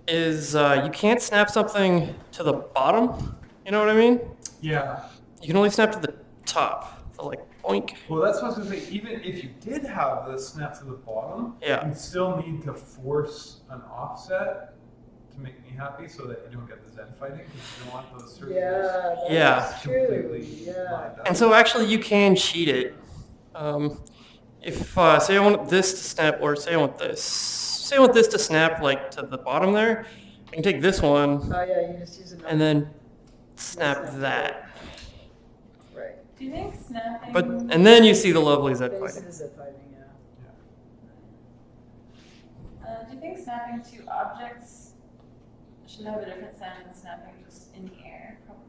is you can't snap something to the bottom. You know what I mean? Yeah. You can only snap to the top. So like, boink. Well, that's what I was going to say. Even if you did have the snap to the bottom, Yeah. you still need to force an offset to make me happy so that you don't get the Zen fighting, because you don't want those surfaces Yeah. That's true. completely Yeah. lined up. And so actually you can cheat it. If, say I want this to snap, or say I want this. Say I want this to snap like to the bottom there, I can take this one Oh yeah, you just use it. and then snap that. Right. Do you think snapping? And then you see the lovely Z Then you see fighting. the zip fighting, yeah. Do you think snapping to objects should have a different sound than snapping just in the air? Probably.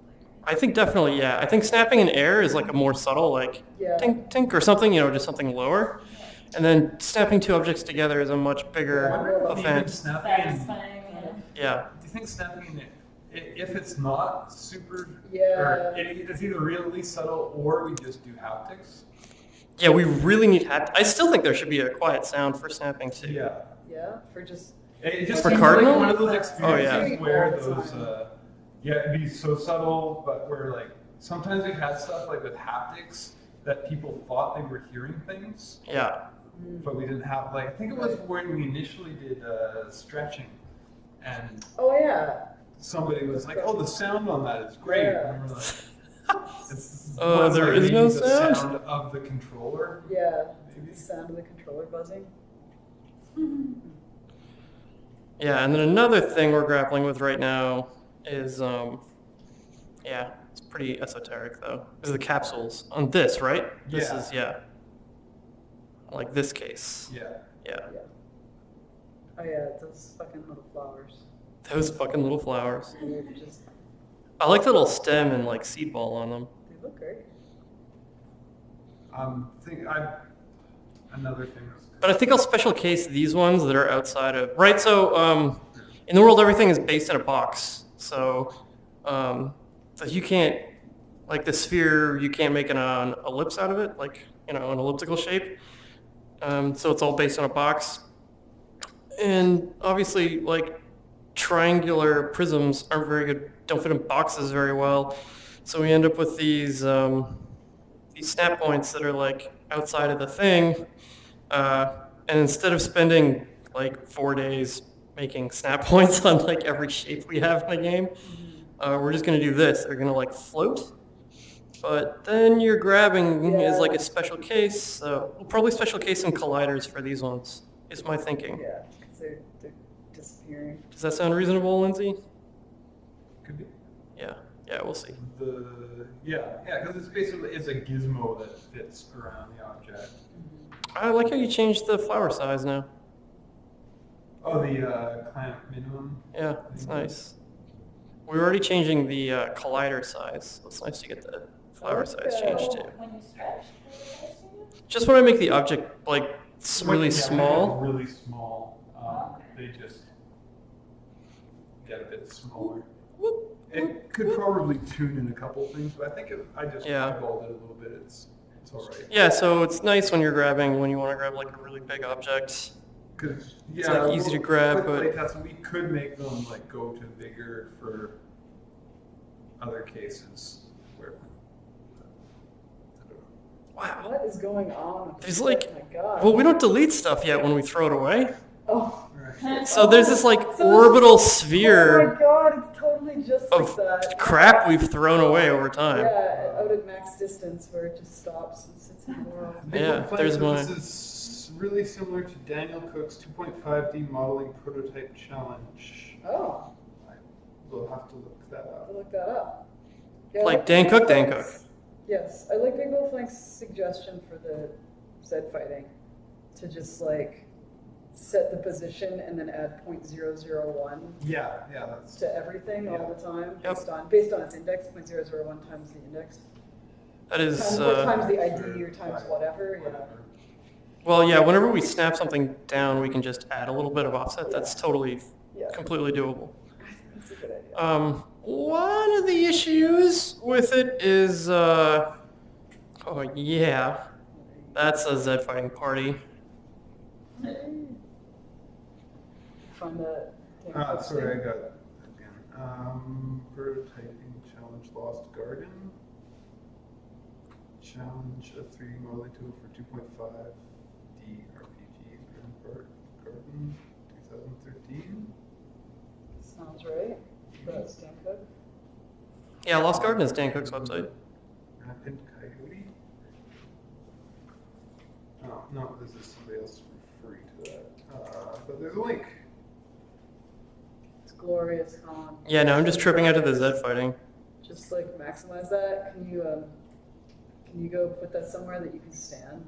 I think definitely, yeah. I think snapping in air is like a more subtle, like Yeah. tink, tink or something, just something lower. And then snapping two objects together is a much bigger Even offense. snapping in, Satisfying. Yeah. do you think snapping in it, if it's not super, Yeah. or it's either really subtle or we just do haptics? Yeah, we really need I still think there should be a quiet sound for snapping too. Yeah. Yeah, for just, It just For seems cardinal? like one of those Oh, experiences yeah. where All the those, time. it'd be so subtle, but where like, sometimes we've had stuff like with haptics that people thought they were hearing things, Yeah. but we didn't have, like, I think it was when we initially did stretching, and oh yeah, somebody was like, oh, the sound on that is great. Yeah. And we're like, it's There like is maybe no the sound? sound of the controller. yeah, Maybe. the sound of the controller buzzing. Yeah, and then another thing we're grappling with right now is, yeah, it's pretty esoteric though, is the capsules on this, right? This Yeah. is, yeah. Like this case. Yeah. Yeah. Oh yeah, those fucking little flowers. Those fucking little flowers. They're just, I like the little stem and like seed ball on them. they look great. Another thing was, But I think I'll special case these ones that are outside of, right? So in the world, everything is based in a box. So you can't, like the sphere, you can't make an ellipse out of it, like, an elliptical shape. So it's all based on a box. And obviously, like, triangular prisms aren't very good, don't fit in boxes very well. So we end up with these snap points that are like outside of the thing. And instead of spending like 4 days making snap points on like every shape we have in the game, we're just gonna do this. They're gonna like float, But then your grabbing Yeah. is like a special case, so we'll probably special case some colliders for these ones, is my thinking. Yeah, because they're disappearing. Does that sound reasonable, Lindsay? Could be. Yeah, we'll see. Yeah, because it's a gizmo that fits around the object. I like how you changed the flower size now. Oh, the clamp minimum. Yeah, it's nice. We're already changing the collider size, so it's nice to get the flower size changed too. When you stretch, Just when I make the object like really Yeah, small. Really small. They just get a bit smaller. It could probably tune in a couple things, but I think I just eyeballed it a little bit. It's all right. Yeah, so it's nice when you're grabbing, when you want to grab like a really big object. Because It's, like, easy to grab, with but- playtests, we could make them like go to bigger for other cases where. Wow. What is going on? with There's this? like- Oh my god. Well, we don't delete stuff yet when we throw it away. Oh. Right. So there's this like So orbital Oh sphere my god, it's totally just of like that. crap we've thrown away over time. Yeah, out at max distance where it just stops and sits in the world. Yeah, there's so mine. This is really similar to Daniel Cook's 2.5D modeling prototype challenge. Oh, We'll have to look that I'll up. look that up. Yeah, Like I Dan Big Cook, Dan Flank's- Yes, I like Big Wolf Flank's suggestion for the Zed fighting to just like set the position and then add 0.001 Yeah, that's. to everything all the time Yep. based on its index, 0.001 times the index. That is, Times the ID or times whatever, yeah. well, yeah, whenever we snap something down, we can just add a little bit of offset. That's totally, Yeah, completely doable. that's a good idea. One of the issues with it is, oh yeah, that's a Zed fighting party. Find that. Sorry, I got it again. Prototyping challenge Lost Garden. Challenge a 3D modeling tool for 2.5D RPG Garden 2013. Sounds right. That's Dan Cook. Yeah, Lost Garden is Dan Cook's website. Rapid Coyote. Oh, no, this is somebody else referring to that. But there's a link. It's glorious, Colin. Yeah, no, I'm just tripping out of the Zed fighting. Just like maximize that. Can you go put that somewhere that you can stand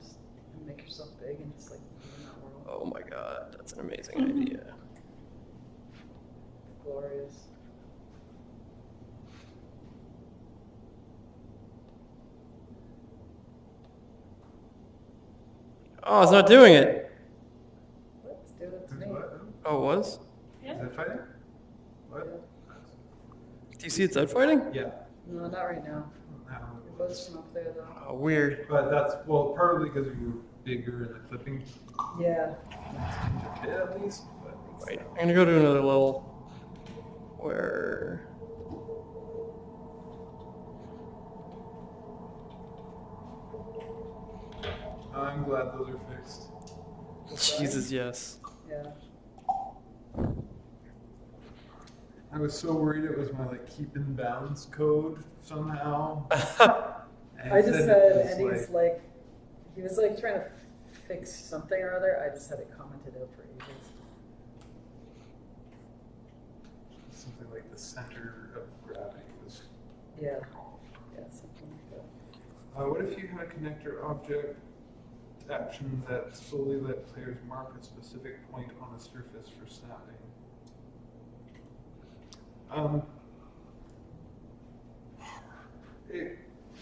and make yourself big and just like be in that world? Oh my god, that's an amazing idea. Glorious. Oh, it's not doing it. Let's do it to There's me. what? Oh, it was? Is that fighting? What? Do you see it Zed fighting? Yeah. No, not right now. It goes from up there though. Oh, weird. But that's, well, partly because we were bigger in the clipping Yeah. bit at least. But Wait, I'm gonna go to another level where. I'm glad those are fixed. Jesus, yes. Yeah. I was so worried it was my like keep in bounds code somehow. And I it just said had it was, Andy's like, he was like trying to fix something or other. I just had it commented out for ages. something like the center of gravity was. Yeah. Yeah, something like that. What if you had a connector object action that solely let players mark a specific point on a surface for snapping?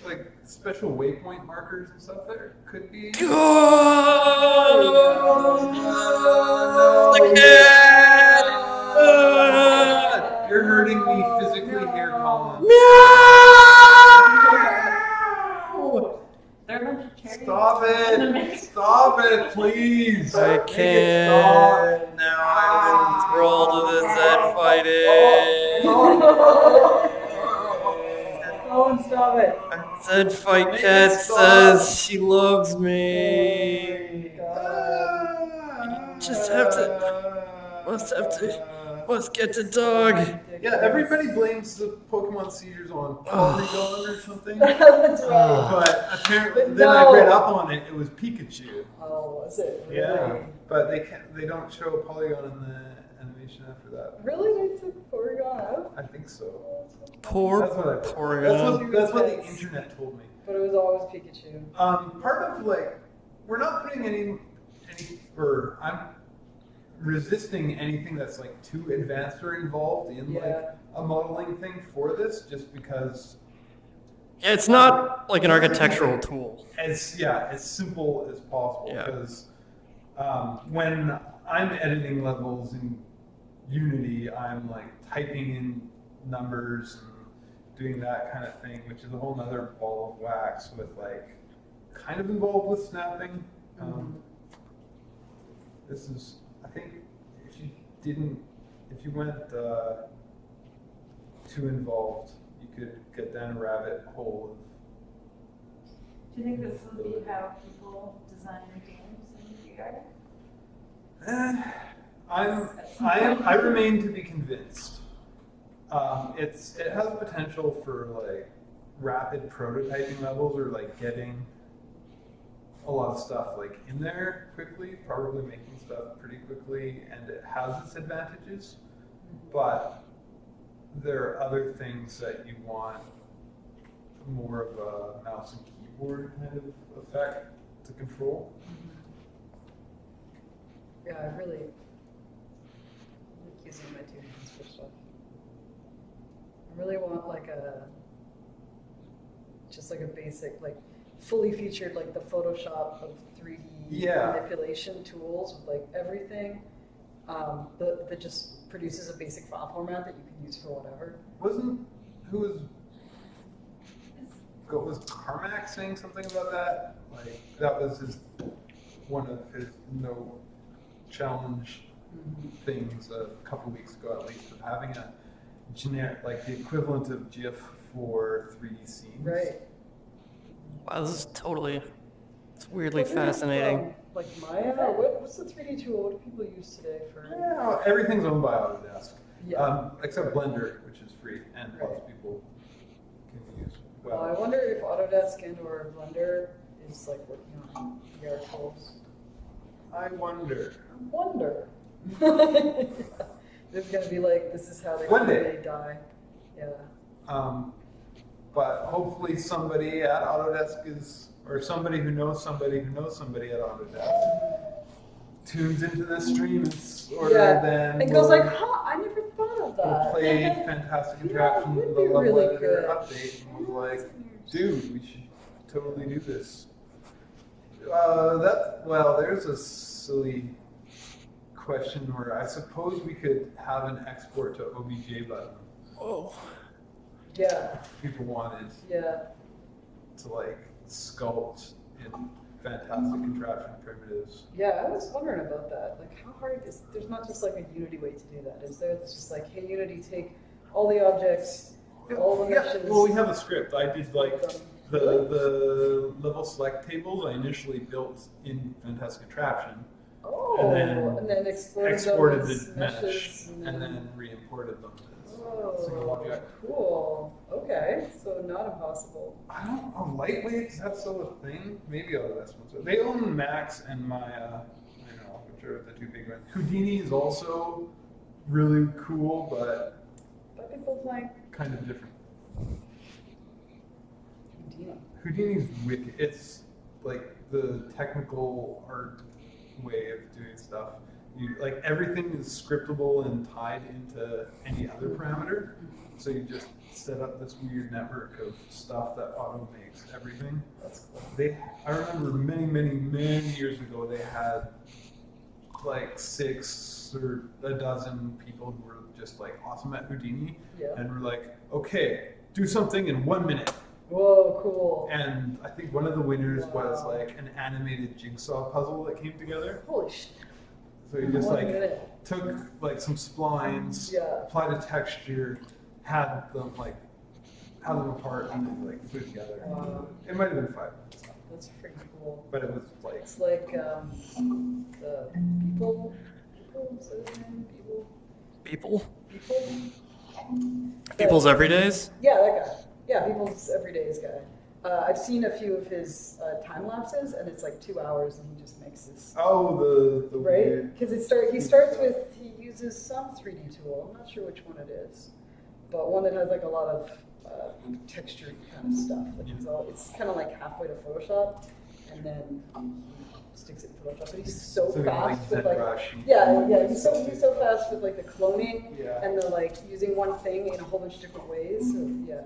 Like special waypoint markers and stuff there could be. Oh, the cat! You're hurting me physically here, Colin. They're a bunch of cherries. Stop in the it! mix. Stop it, please! I Make it can't. stop. Now I'm enthralled to the Zed fighting. Colin, stop it. Zed fight Make cat it stop. says she loves me. God. Just have to- must have to Let's get to dog. Yeah, everybody blames the Pokemon seizures on Porygon or something. That's right. But apparently, But then I no. read up on it. It was Pikachu. Oh, was it? Really? Yeah, but they don't show Polygon in the animation after that. Really? They took Porygon out? I think so. Poor That's what I read. Porygon. That's what the internet told me. But it was always Pikachu. Part of like we're not putting any or I'm resisting anything that's like too advanced or involved in like Yeah. a modeling thing for this, just because Yeah, it's not like an architectural tool. as simple as possible. Yeah. Because when I'm editing levels in Unity, I'm like typing in numbers and doing that kind of thing, which is a whole nother ball of wax with like kind of involved with snapping. This is, I think, if you went too involved, you could get down a rabbit hole. Do you think this will be how people design their games in VR? I remain to be convinced. It has potential for like rapid prototyping levels or like getting a lot of stuff like in there quickly, probably making stuff pretty quickly, and it has its advantages. But there are other things that you want more of a mouse and keyboard kind of effect to control. Yeah, I really like using my 2 hands for stuff. I really want like just like a basic, like fully featured, like the Photoshop of 3D Yeah. manipulation tools with like everything that just produces a basic file format that you can use for whatever. Was Carmack saying something about that? Like that was one of his no challenge things a couple weeks ago, at least, of having a generic, like the equivalent of GIF for 3D scenes. Right. Wow, this is it's weirdly Wasn't it fascinating. from, like Maya, what's the 3D tool? What do people use today for? Yeah, everything's owned by Autodesk, Yeah. except Blender, which is free and lots of people can use. Well, I wonder if Autodesk and or Blender is like working on VR tools. I wonder. There's gonna be like, this is how One day. they die. Yeah. But hopefully somebody at Autodesk or somebody who knows somebody at Autodesk tunes into this stream then and goes like, huh, I never thought of we'll that. play Fantastic Contraption, would the be level really editor good. update, and was like, dude, we should totally do this. There's a silly question where I suppose we could have an export to OBJ button. Oh. Yeah, People wanted yeah. to like sculpt in Fantastic Contraption primitives. Yeah, I was wondering about that. Like, how hard is, there's not just like a Unity way to do that, is there? It's just like, hey, Unity, take all the objects, all the meshes. Well, we have a script. I did like Really? the level select tables I initially built in Fantastic Contraption, Oh, and then exported the mesh, meshes, and then re-imported them as oh, single object. cool. Okay, so not impossible. I don't know, lightweight, is that still a thing? Maybe Autodesk ones. They own Max and Maya, which are the 2 big ones. Houdini is also really cool, but But people like kind of different. Houdini. Houdini's wicked. It's like the technical art way of doing stuff. Like everything is scriptable and tied into any other parameter. So you just set up this weird network of stuff that auto makes everything. That's cool. I remember many years ago they had like 6 or a dozen people who were just like awesome at Houdini, Yeah. and were like, okay, do something in 1 minute. Whoa, cool. And I think one of the winners was Wow. like an animated jigsaw puzzle that came together. Holy shit. So you just 1 like minute. took like some splines, Yeah. applied a texture, had them apart, and then like flew together. Wow. It might have been 5 minutes, That's freaking cool. but it was like It's like the people, is that his name? People? People? People's Everydays? Yeah, that guy. Yeah, People's Everydays guy. I've seen a few of his time lapses, and it's like 2 hours, and he just makes this. Oh, the Right? weird. Because he starts with, he uses some 3D tool. I'm not sure which one it is, but one that has like a lot of textured kind of stuff. Like it's kind of like halfway to Photoshop, and then sticks it in Photoshop. But he's so Something fast with like, ZBrush. yeah, he's so fast with like the cloning Yeah. and the like using one thing in a whole bunch of different ways. So yeah.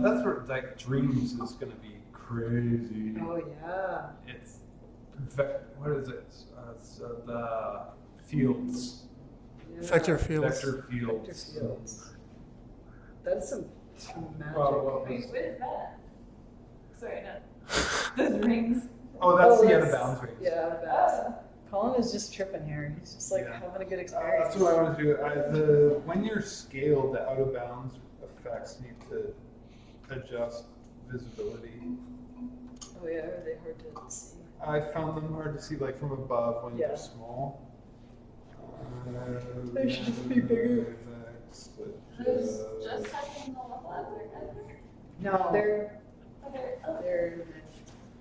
That's where like Dreams is gonna be crazy. Oh yeah. It's what is it? It's the fields. Yeah. Vector fields. Vector fields. Vector fields. That's some magic. Well, Wait, what is that? Sorry, no. Those rings. oh, that's the out that's- of bounds rings. Yeah, that's. Colin is just tripping here. He's just like Yeah. having a good experience. That's what I want to do. When you're scaled, the out of bounds effects need to adjust visibility. Oh yeah, are they hard to see? I found them hard to see, like from above when Yeah. they're small. They should just be bigger. Those just happening in the level as they're good. No, they're Okay. they're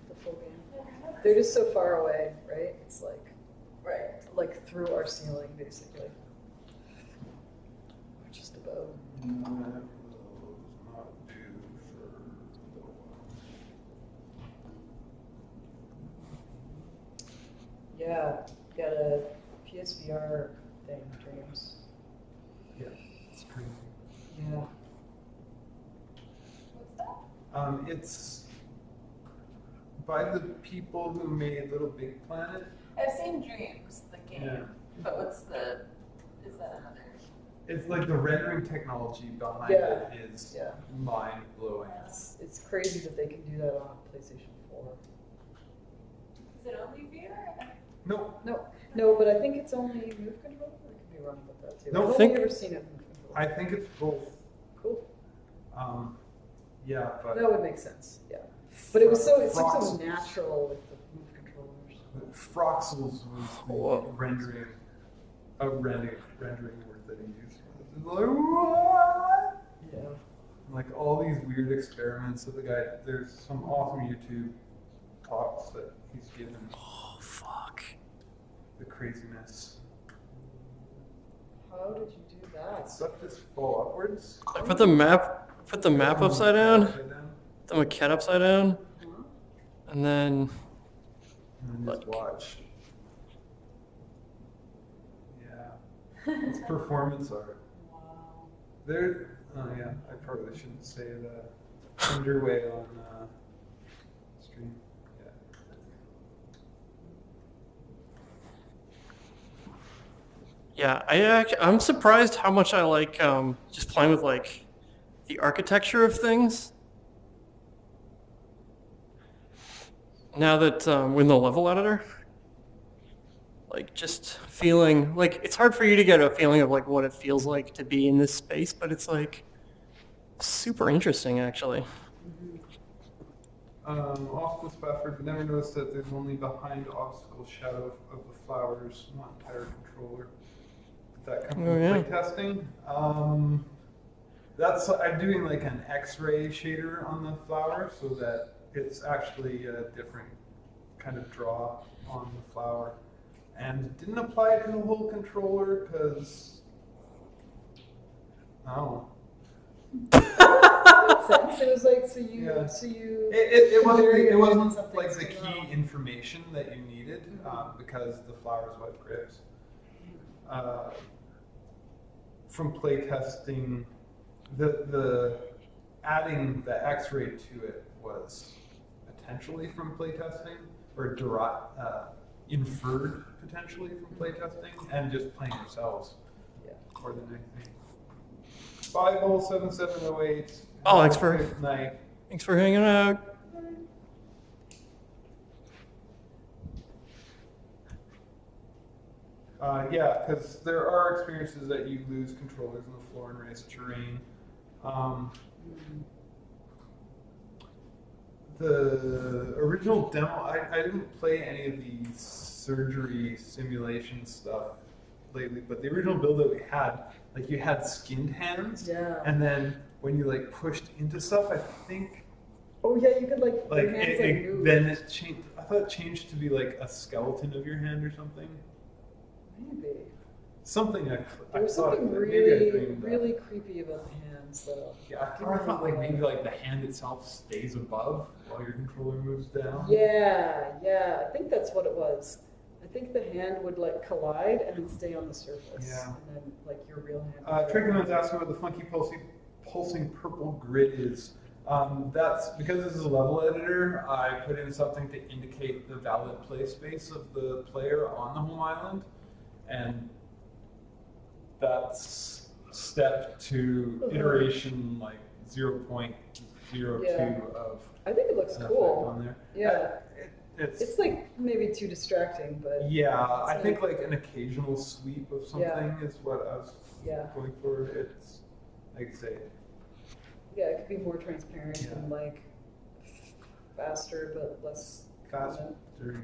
the full game. They're just so far away, right? It's like through our ceiling, basically. Or just above. Yeah, got a PSVR thing, Dreams. Yeah, it's crazy. Yeah. What's that? It's by the people who made Little Big Planet. I've seen Dreams, the game, Yeah. but is that another? It's like the rendering technology behind Yeah. it is Yeah. mind blowing. It's crazy that they can do that on PlayStation 4. Is it only VR? No, No, but I think it's only move control. I could be wrong about that too. No, I've think- only ever seen it in move control. I think it's both. Cool. Yeah, but That would make sense. Yeah. But it was so Froxels. natural with the move controllers. Froxels was the Whoa. rendering word that he used. It's like, what? Yeah. Like all these weird experiments that the guy. There's some awesome YouTube talks that he's given. Oh, fuck. The craziness. How did you do that? Stuff just fall upwards. I put the map upside down, Upside down, the maquette upside down, Huh? and then and then just Like- watch. Yeah, it's performance art. Wow. There. Oh yeah, I probably shouldn't say the underway on stream. Yeah. yeah, I'm surprised how much I like just playing with like the architecture of things. Now that we're in the level editor, like just feeling like it's hard for you to get a feeling of like what it feels like to be in this space, but it's like super interesting actually. Obstacle Spafford, but never noticed that there's only behind obstacle shadow of the flowers, not entire controller. Did that come Oh, from yeah. playtesting? That's I'm doing like an X-ray shader on the flower so that it's actually a different kind of draw on the flower, and didn't apply it to the whole controller because I don't know. Makes sense. It was like Yeah. so you. It varied wasn't something like the so key well. information that you needed because the flower's what grips. From playtesting, the adding the X-ray to it was potentially from playtesting or inferred potentially from playtesting and just playing yourselves Yeah. more than anything. 5-0-7-7-0-8. Oh, thanks for- Good night. Thanks for hanging out. Yeah, because there are experiences that you lose controllers on the floor and race terrain. The original demo, I didn't play any of the surgery simulation stuff lately, but the original build that we had, like you had skinned hands, Yeah. and then when you like pushed into stuff, I think Oh yeah, you could like like your hands like it move. then it changed. I thought it changed to be like a skeleton of your hand or something. Maybe. Something I There was thought something maybe I really, dreamed that. really creepy about the hands, though. Yeah, or I thought like maybe like the hand itself stays above while your controller moves down. Yeah, I think that's what it was. I think the hand would like collide and then stay on the surface. Yeah. And then like your real hand. Tricky Man's asking what the funky pulsing purple grid is. That's because this is a level editor. I put in something to indicate the valid play space of the player on the home island, and that's step to iteration like 0.02 Yeah. of I think it looks an cool. effect on there. Yeah. It's It's like maybe too distracting, but yeah. it's I think like an occasional sweep of something Yeah. is what I was yeah. going for. It's like I say. Yeah, it could be more transparent Yeah. and like faster but less Faster,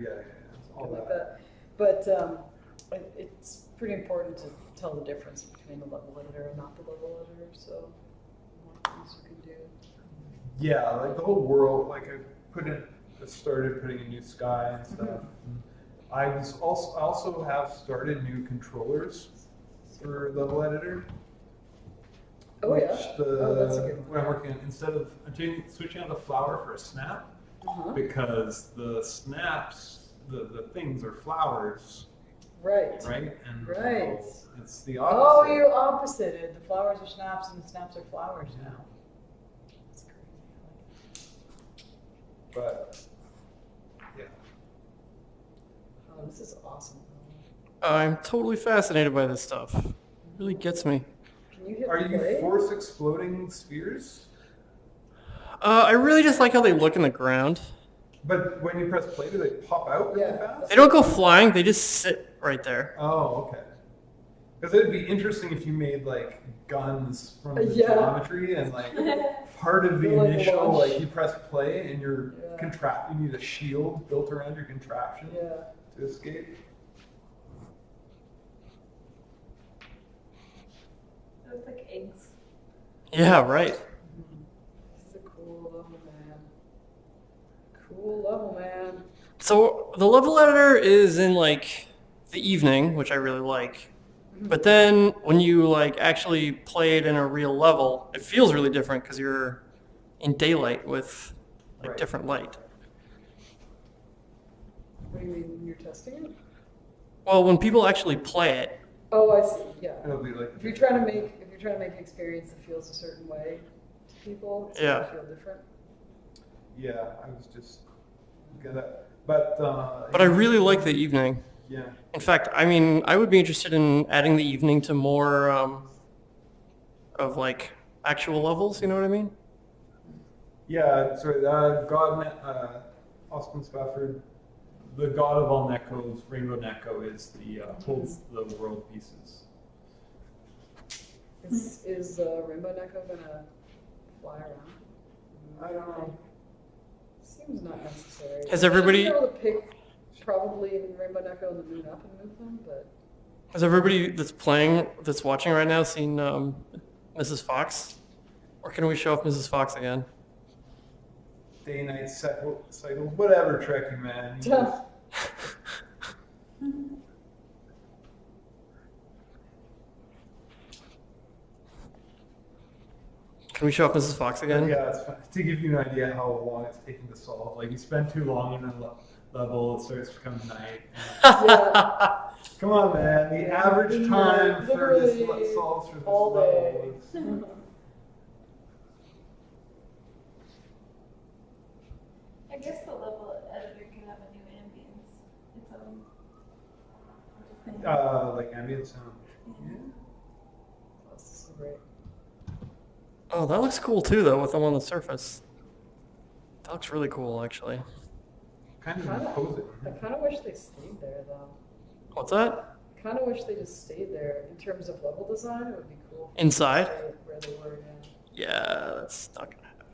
yeah, it's all like that. that. But it's pretty important to tell the difference between the level editor and not the level editor. So more things you can do. Yeah, like the whole world. Like I started putting in new sky and stuff. And I also have started new controllers for level editor. Oh yeah. Which That's a good one. when I'm working on, instead of I'm switching out the flower for a snap Uh-huh. because the snaps, the things are flowers, Right. right? And Right. it's the Oh, opposite. you opposited. The flowers are snaps and the snaps are flowers now. That's crazy. But yeah, Oh, this is awesome. I'm totally fascinated by this stuff. It really gets me. Can you hit are you play? force exploding spheres? I really just like how they look in the ground. But when you press play, do they pop out really Yeah. fast? They don't go flying, they just sit right there. Oh, okay. Because it'd be interesting if you made like guns from the Yeah. geometry and like part of the Like initial launch. like you press play and your Yeah. you need a shield built around your contraption Yeah. to escape. It was like eggs. Yeah, right. This is a cool level, man. Cool level, man. So the level editor is in like the evening, which I really like. But then when you like actually play it in a real level, it feels really different because you're in daylight with like Right. different light. What do you mean you're testing it? Well, when people actually play it, Oh, I see. Yeah. It'll be like If you're trying to make an experience that feels a certain way to people, it's Yeah. gonna feel different. yeah, I was just gonna but but I really like the evening. yeah. In fact, I mean, I would be interested in adding the evening to more of like actual levels. You know what I mean? Yeah, sorry, Austin Spafford, the god of all Neckos, Rainbow Necco, is the holds the world pieces. Is Rainbow Necco gonna fly around? I don't know. Seems not necessary. Has everybody- Should be able to pick probably in Rainbow Necco and the moon up and move them, but Has everybody that's watching right now seen Mrs. Fox? Or can we show off Mrs. Fox again? Day-night cycles, whatever, Trekkie man. You just- Can we show off Mrs. Fox again? Yeah, it's fun. To give you an idea how long it's taking to solve. Like you spend too long in a level, it starts to become night. yeah, Come on, man. The Yeah, average time for this literally solves for this all day. level is I guess the level editor can have a new ambience, its own thing. like ambient sound. Yeah. this is great. Oh, that looks cool too, though, with them on the surface. That looks really cool, actually. Kind of Kinda- imposing. I kind of wish they stayed there though. What's that? Kind of wish they just stayed there. In terms of level design, it would be cool. Inside? Where they were, yeah. Yeah, that's not gonna happen.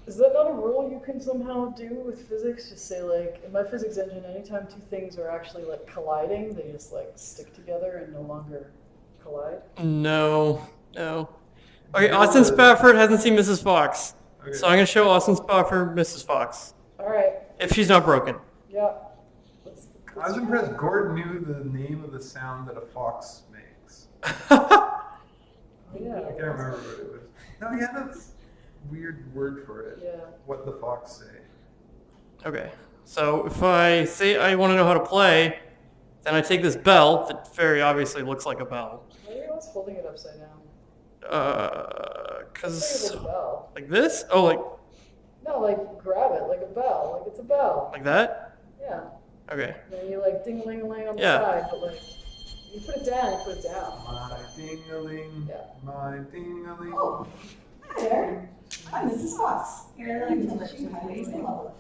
Is that not a rule you can somehow do with physics? Just say like, in my physics engine, anytime two things are actually like colliding, they just like stick together and no longer collide. No. Okay, Austin Spafford hasn't seen Mrs. Fox. Okay. So I'm going to show Austin Spafford Mrs. Fox. All right. If she's not broken. Yeah. I was impressed. Gordon knew the name of the sound that a fox makes. Yeah. I can't remember what it was. No, yeah, that's a weird word for it. Yeah. What the fox say? Okay, so if I say I want to know how to play, then I take this bell that very obviously looks like a bell. Why are you always holding it upside down? Cause It's like a bell. like this? Oh, like No, like grab it like a bell. Like it's a bell. like that? Yeah. Okay. Then you like ding-a-ling-a-ling on the Yeah. side, but like you put it down, you put it down. My ding-a-ling, Yeah. my ding-a-ling. Oh, hi there. I'm Mrs. Fox. Here I'm going to teach you how to use a level.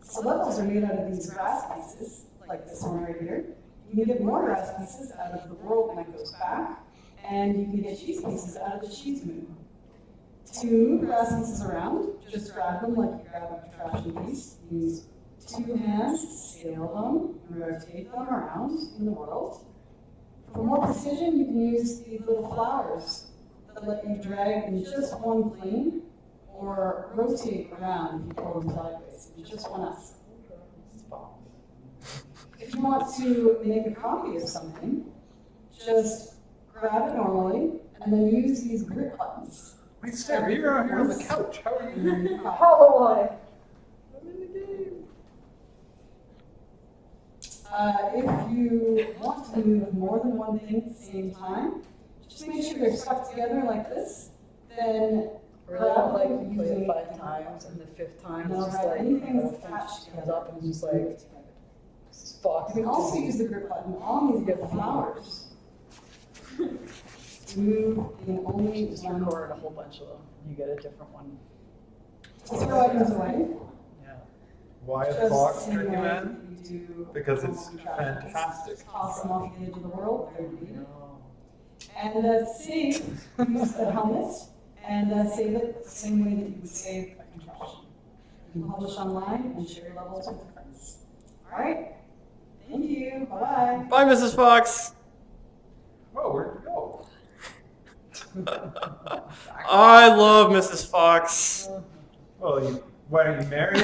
So levels are made out of these grass pieces, like this one right here. You can get more grass pieces out of the world when it goes back, and you can get cheese pieces out of the cheese moon. To move grass pieces around, just grab them like you grab a contraption piece. Use two hands, scale them, and rotate them around in the world. For more precision, you can use these little flowers that let you drag in just one plane or rotate around if you pull them sideways in just one S. If you want to make a copy of something, just grab it normally and then use these grip buttons. Wait, Sarah, you're out here on the couch. How are you? How am I? I'm in the game. If you want to move more than one thing at the same time, just make sure they're stuck together like this. Then Really don't like you play it 5 times and the 5th time No, it's just right, like anything the that's attached finish comes up and it's just like this is you Fox. can also use the grip button on these little flowers. To move in only Just one record a whole bunch of them. You get a different one. To throw items away. Yeah. Why a Just fox, same Tricky way Man? you do Because normal it's contraptions. fantastic. Toss them off the edge of the world. There you go. No. And save, use a helmet, and save it the same way that you would save a contraption. You can publish online and share your levels with friends. All right? Thank you. Bye-bye. Bye, Mrs. Fox. Whoa, where'd you go? I love Mrs. Fox. Well, why are you married?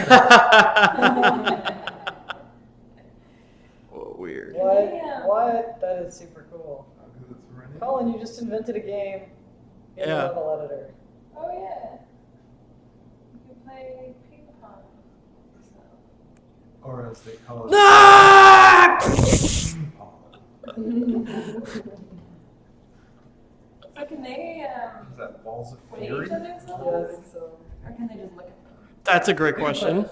Whoa, weird. What? Yeah. What? That is super cool. Because it's running. Colin, you just invented a game in a Yeah. level editor. Oh yeah. You can play ping pong. So. Or as they call it. Ah! So can they Is that Balls of play Fury? each other's Yeah, I levels? think so. Or can they just look at them? That's a great question.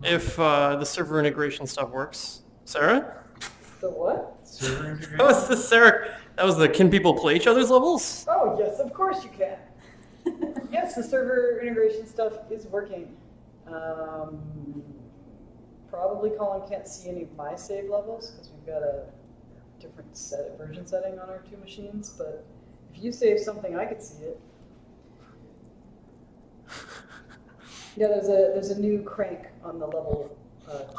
If the server integration stuff works. Sarah? The what? Server That integration? was the Sarah. That was the can people play each other's levels? Oh, yes, of course you can. Yes, the server integration stuff is working. Probably Colin can't see any of my save levels because we've got a different version setting on our 2 machines, but if you save something, I could see it. Yeah, there's a new crank on the level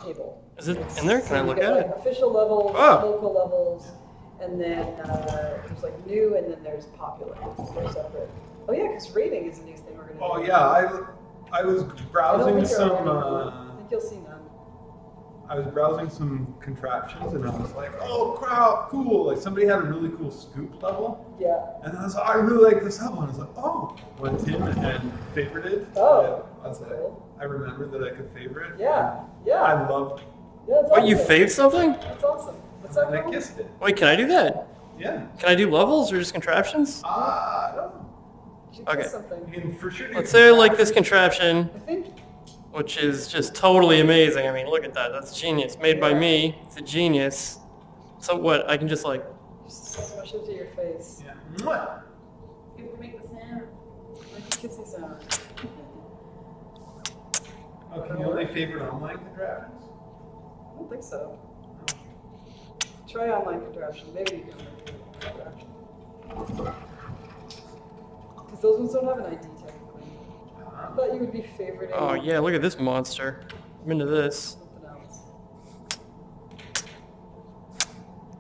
table. Is it in there? Can I look You get, at like, it? official levels, Oh. local levels, and then there's like new, and then there's popular. They're separate. Oh yeah, because rating is a new thing we're gonna do. Oh yeah, I was I don't browsing think there are some. any. I think you'll see none. I was browsing some contraptions and I was like, oh crap, cool! Like somebody had a really cool scoop level, Yeah. and I was like, I really like this level. And I was like, oh, went in and favorited. Oh, I was that's like, cool. I remembered that I could favorite. Yeah. Yeah. I loved. Yeah, that's What, you awesome. fave something? That's awesome. What's that And I called? kissed it. Wait, can I do that? Yeah. Can I do levels or just contraptions? I don't know. You should Okay. kiss something. You can for sure. do Let's say I like this contraption, I think. which is just totally amazing. I mean, look at that. That's genius. Made by me. It's a genius. So what? I can just like... Just smush it to your face. Yeah. Mwah! You have to make the sound. Like a kissy sound. Oh, can you only favorite online contraptions? I don't think so. Try online contraption. Maybe you can. Contraption. Because Because those ones don't have an ID technically. I thought you would be favoriting Oh yeah, look at this monster. I'm into this. something else.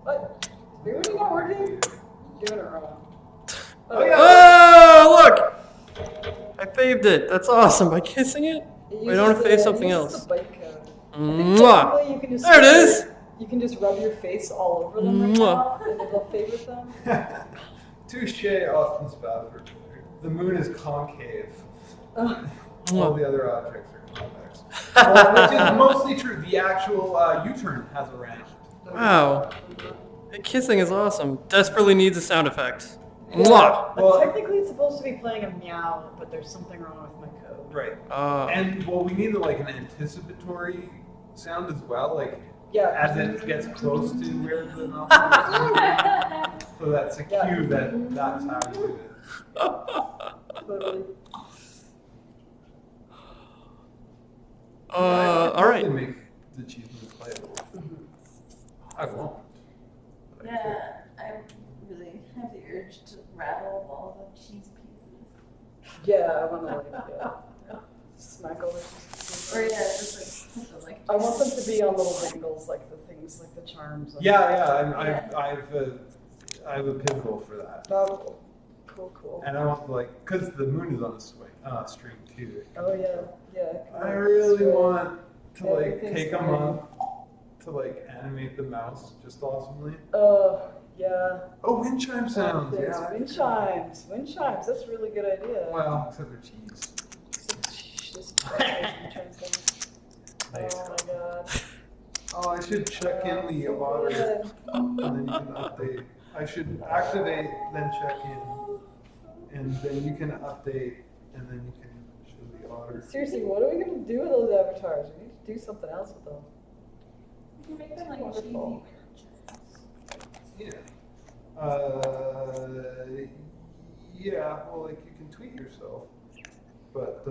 What? Is everybody not working? You're doing it wrong. Oh, yeah. Oh, look! I faved it. That's awesome. By kissing it? Wait, I don't want to fave something else. The bite code. Mwah! Technically, you can just There it is! You can just rub your face all over them right Mwah. now, and it'll favorite them. Touche, Austin Spafford. The moon is concave. Ugh. All the other objects are convex. Which is mostly true. The actual U-turn has a round. Wow. The kissing is awesome. Desperately needs a sound effect. Mwah! Well- Technically, it's supposed to be playing a meow, but there's something wrong with my code. Right. Uh, And well, we need like an anticipatory sound as well, like Yeah. as it gets close to where the mouth is. So that's a cue that that's how you do it. Totally. all right. Probably make the cheese moon playable. I won't. But I could. Yeah, I really have the urge to rattle all the cheese pieces. Yeah, I want to like smack all the pieces. Or yeah, just like put the, like. I want them to be on little dingles, like the things, like the charms. on Yeah, I have a pinball for that. Oh, cool. And I want like, cause the moon is on a string too. Oh yeah. I really Swing. want to like Everything's take a fine. month to like animate the mouse just awesomely. Yeah. Oh, wind chime sounds. Things. Yeah. Wind chimes. That's a really good idea. Well, except for cheese. Just wind chimes going. Nice. Oh my god. Oh, I should check in the otter, Good. and then you can update. I should activate, then check in, and then you can update, and then you can show the otter. Seriously, what are we gonna do with those avatars? We need to do something else with them. You can make them like Wonderful. cheesy pictures. Yeah. Yeah. Well, like you can tweet yourself, but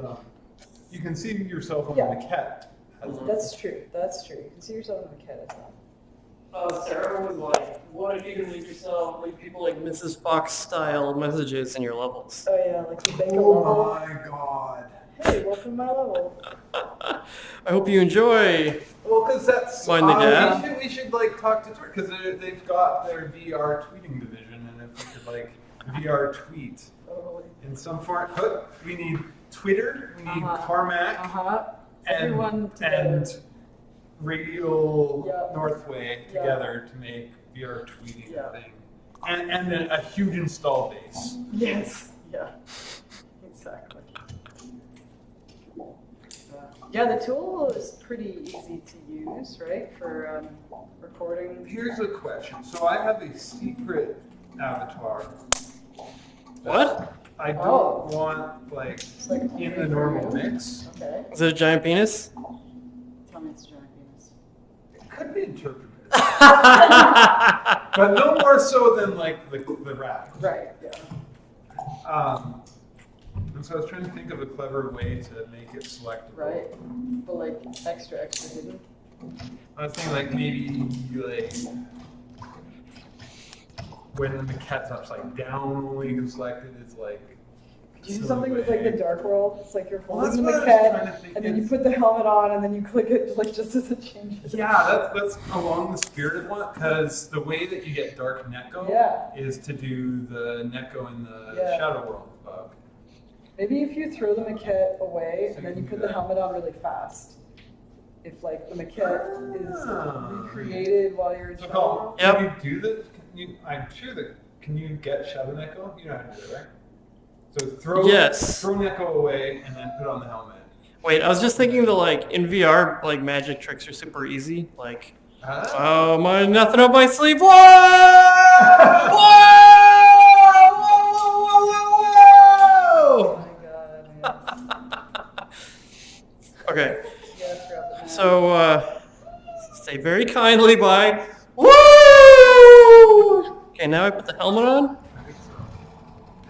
you can see yourself on Yeah. the maquette. That's true. You can see yourself in the cat. It's not. Sarah was like, what if you can leave yourself, like people like Mrs. Fox style messages in your levels? Oh yeah, like you make a Oh level. my god. Hey, welcome to my level. I hope you enjoy. Well, because that's Mind the gap? we should like talk to Twitter because they've got their VR tweeting division, and if we could like VR tweet Totally. in some form, but we need Twitter, we need Carmack, Everyone and together. Radial Yeah. Northway Yeah. together to make VR tweeting Yeah. a thing, and then a huge install base. Yes. Yeah. Exactly. Yeah, the tool is pretty easy to use, right? For recording. Here's a question. So I have a secret avatar. What? I don't Oh. want like It's like in the normal mix. Okay. Is it a giant penis? Tell me it's a giant penis. It could be interpreted, but no more so than like the rap. Right. Yeah. And so I was trying to think of a clever way to make it selectable. Right. But like extra hidden. I was thinking like maybe like when the maquette's upside down, only you can select it is like. Do you do some something with like way. the dark world? It's like you're Well, holding that's the what I was trying maquette, to think. and then you It's- put the helmet on, and then you click it like just as it changes. Yeah, that's along the spirited one, because the way that you get dark Neko Yeah. is to do the Neko in the Yeah. Shadow World bug. Maybe if you throw the maquette away So and then you you can put do the that. helmet on really fast. If like the maquette is Ah. recreated while you're in So Shadow Colin, World. Yep. can you do that? I'm sure that, can you get Shadow Neko? You know how to do it, right? So throw Yes. throw Neko away and then put on the helmet. Wait, I was just thinking that like in VR, like magic tricks are super easy. Like, Ah. oh my, nothing up my sleeve. Whoa! Oh Whoa! my god. Okay, Yeah, I forgot the map. so say very kindly bye. Woo! Okay, now I put the helmet on, I think so.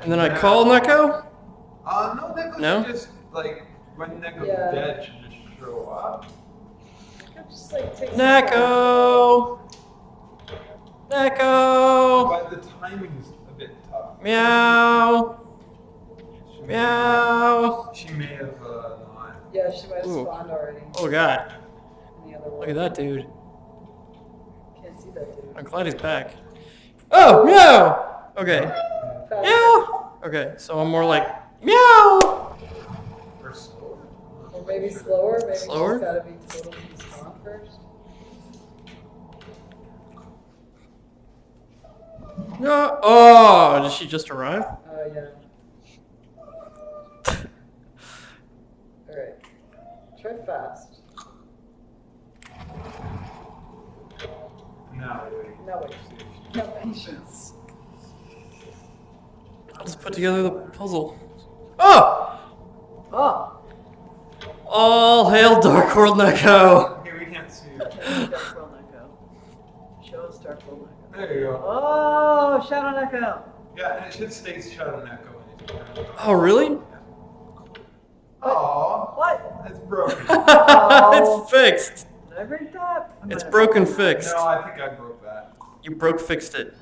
and then I call Neko. No, Neko No? should just, like, when Neko's Yeah. dead, should just show up. Just like take some Neko! Neko! But the timing is a bit tough. Meow! Meow. She may have not. Yeah, she might have Ooh. spawned already. Oh god. In the other Look one. at that dude. Can't see that dude. I'm glad he's back. Oh, meow! Okay. Faster. Meow! Okay, so I'm more like, meow! Or slower. Or maybe slower. Maybe Slower? she's gotta be totally spawned first. No. Oh, did she just arrive? Oh, yeah. Alright. Try fast. Now wait. No, wait. No patience. Let's put together the puzzle. Oh! Oh! All hail Dark World Neko! Okay, we can't see. Let's see Dark World Echo. Show us Dark World Echo. There you go. Oh! Shadow Echo! Yeah, and it should stay Shadow Neko. Oh, really? Aww, What? it's broken. It's fixed. Did I break that? I It's might broken have. fixed. No, I think I broke that. You broke fixed it.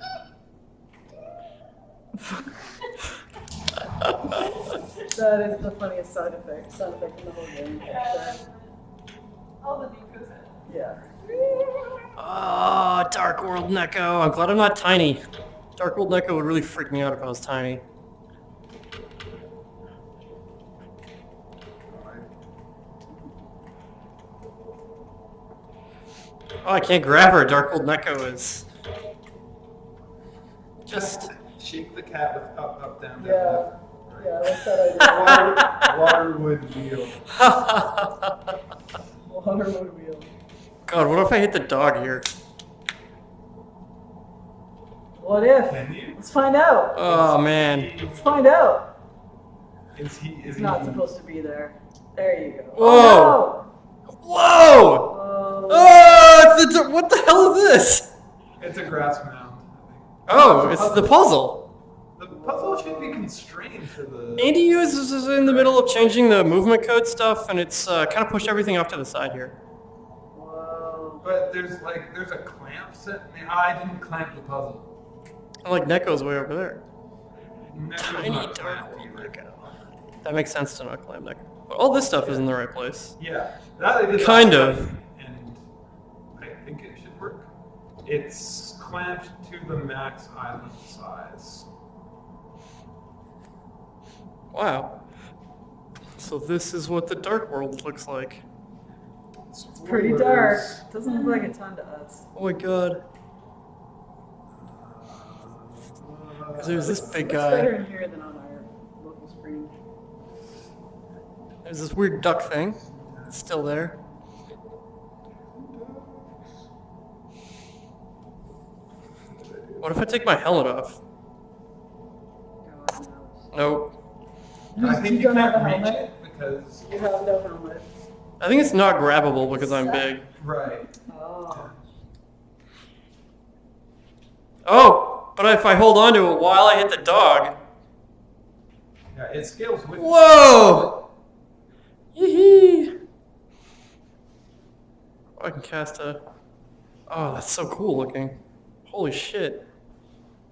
That is the funniest sound effect in the whole game. All the Nikos in. Yeah. Oh, Dark World Neko. I'm glad I'm not tiny. Dark World Neko would really freak me out if I was tiny. Oh, I can't grab her. Dark World Neko is just... Shake the cat with up, up, down, down. Yeah. left, Yeah, right. that's that idea. Waterwood wheel. Waterwood wheel. God, what if I hit the dog here? What if? Can you? Let's find out. Oh, man. Let's find out. Is he? Is It's he? not supposed to be there. There you go. Whoa. Whoa! Oh, no. Oh, it's the, what the hell is this? It's a grass mound. Oh, it's the puzzle. The puzzle should be constrained to the. Andy is in the middle of changing the movement code stuff, and it's kind of pushed everything off to the side here. Whoa. But there's a clamp set. I didn't clamp the puzzle. And like Neko's way over there. Neko's Tiny not Dark clamped World either. Neko. That makes sense to not clamp Neko. But all this stuff is in the right place. Yeah, that I did Kind last of. time, and I think it should work. It's clamped to the max island size. Wow. So this is what the Dark World looks like. It's pretty dark. Doesn't look like a ton to us. Oh my god. 'Cause there's this big It's better guy. in here than on our local screen. There's this weird duck thing. It's still there. What if I take my helmet off? God knows. Nope. I think you don't have can't a reach helmet? it because You have no helmet. I think it's not grabbable because I'm big. right. Oh. Oh, but if I hold on to it while I hit the dog. Yeah, it scales with. Whoa! Yee-hee! I can cast a... Oh, that's so cool looking. Holy shit.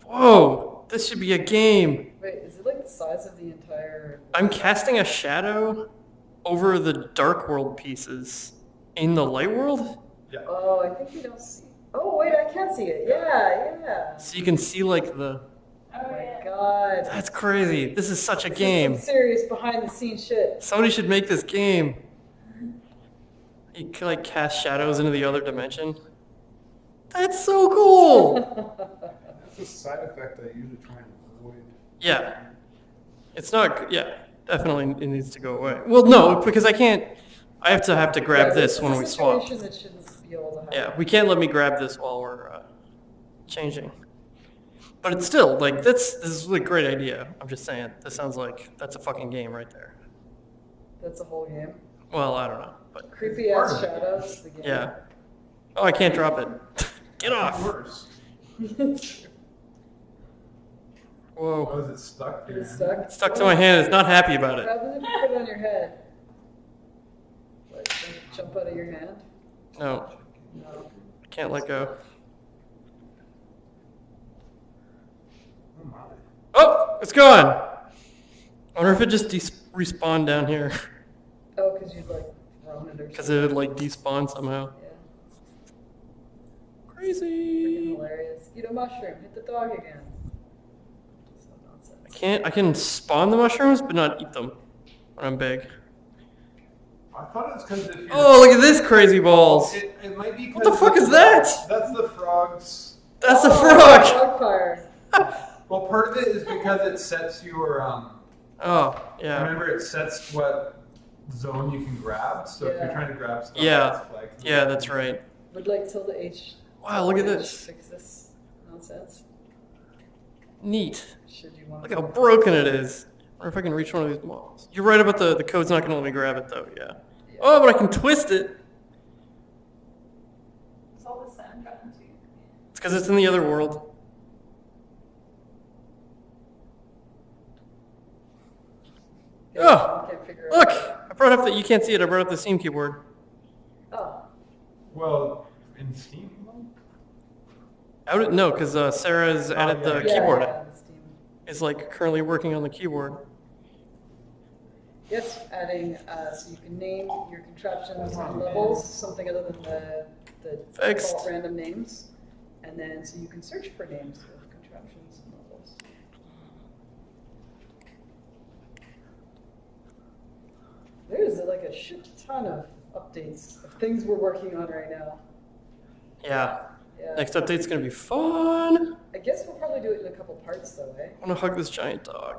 Whoa! This should be a game. Wait, is it like the size of the entire... I'm casting a shadow over the Dark World pieces in the Light World? Yeah. Oh, I think you don't see... Oh, wait, I can see it. Yeah, yeah. So you can see like the... Oh Oh, my yeah. god. That's crazy. This is such a This is game. some serious behind-the-scenes shit. Somebody should make this game. You can like cast shadows into the other dimension. That's so cool! That's a side effect I usually try and avoid. Yeah. It's not, yeah, definitely it needs to go away. Well, no, because I can't, I have to grab Yeah, this when is we a swap. situation that shouldn't be able to happen. Yeah, we can't let me grab this while we're changing. But it's still, like, this is a great idea. I'm just saying, this sounds like, that's a fucking game right there. That's a whole game. Well, I don't know, but Creepy ass shadows. The game. yeah. Oh, I can't drop it. Get off! Worse. Whoa. Oh, is it stuck here? It's stuck. It's stuck to my hand, it's not happy about it. How does it put it on your head? Like, jump out of your hand? No, No. I can't let go. Oh my. Oh, it's gone! I wonder if it just respawned down here. Oh, because you'd like thrown it or Because something. it would like despawn somehow. Yeah, freaking Crazy. hilarious. Eat a mushroom. Hit the dog again. So nonsense. I can spawn the mushrooms, but not eat them when I'm big. I thought it was because if you're... Oh, look at this crazy balls. It might be What the fuck is that? That's the frogs. That's a Oh, frog. Frog fire. Well, part of it is because it sets your Oh, yeah. remember it sets what zone you can grab. So if you're Yeah. trying to grab stuff, Yeah. it's flagged. Yeah, that's right. Would like tilde H. Wow, look at H this. Fix this nonsense. Neat. Should you want Look how broken it is. I wonder if I can reach one of these walls. You're right about the code's not going to let me grab it, though, yeah. Yeah. Oh, but I can twist it. It's all the sound gotten to. It's because it's in the other world. Yeah, Oh, I can't figure Look! out. I brought up the, you can't see it, I brought up the Steam keyboard. Oh, Well, in Steam. No, because Sarah's added yeah, the yeah. keyboard. Yeah, the Steam. Is like currently working on the keyboard. Yes, adding, so you can name your contraptions and levels, something other than the Fixed. default random names. And then, so you can search for names of contraptions and levels. There's like a shit ton of updates of things we're working on right now. Yeah. Yeah. Next update's going to be fun. I guess we'll probably do it in a couple parts though, eh? I want to hug this giant dog.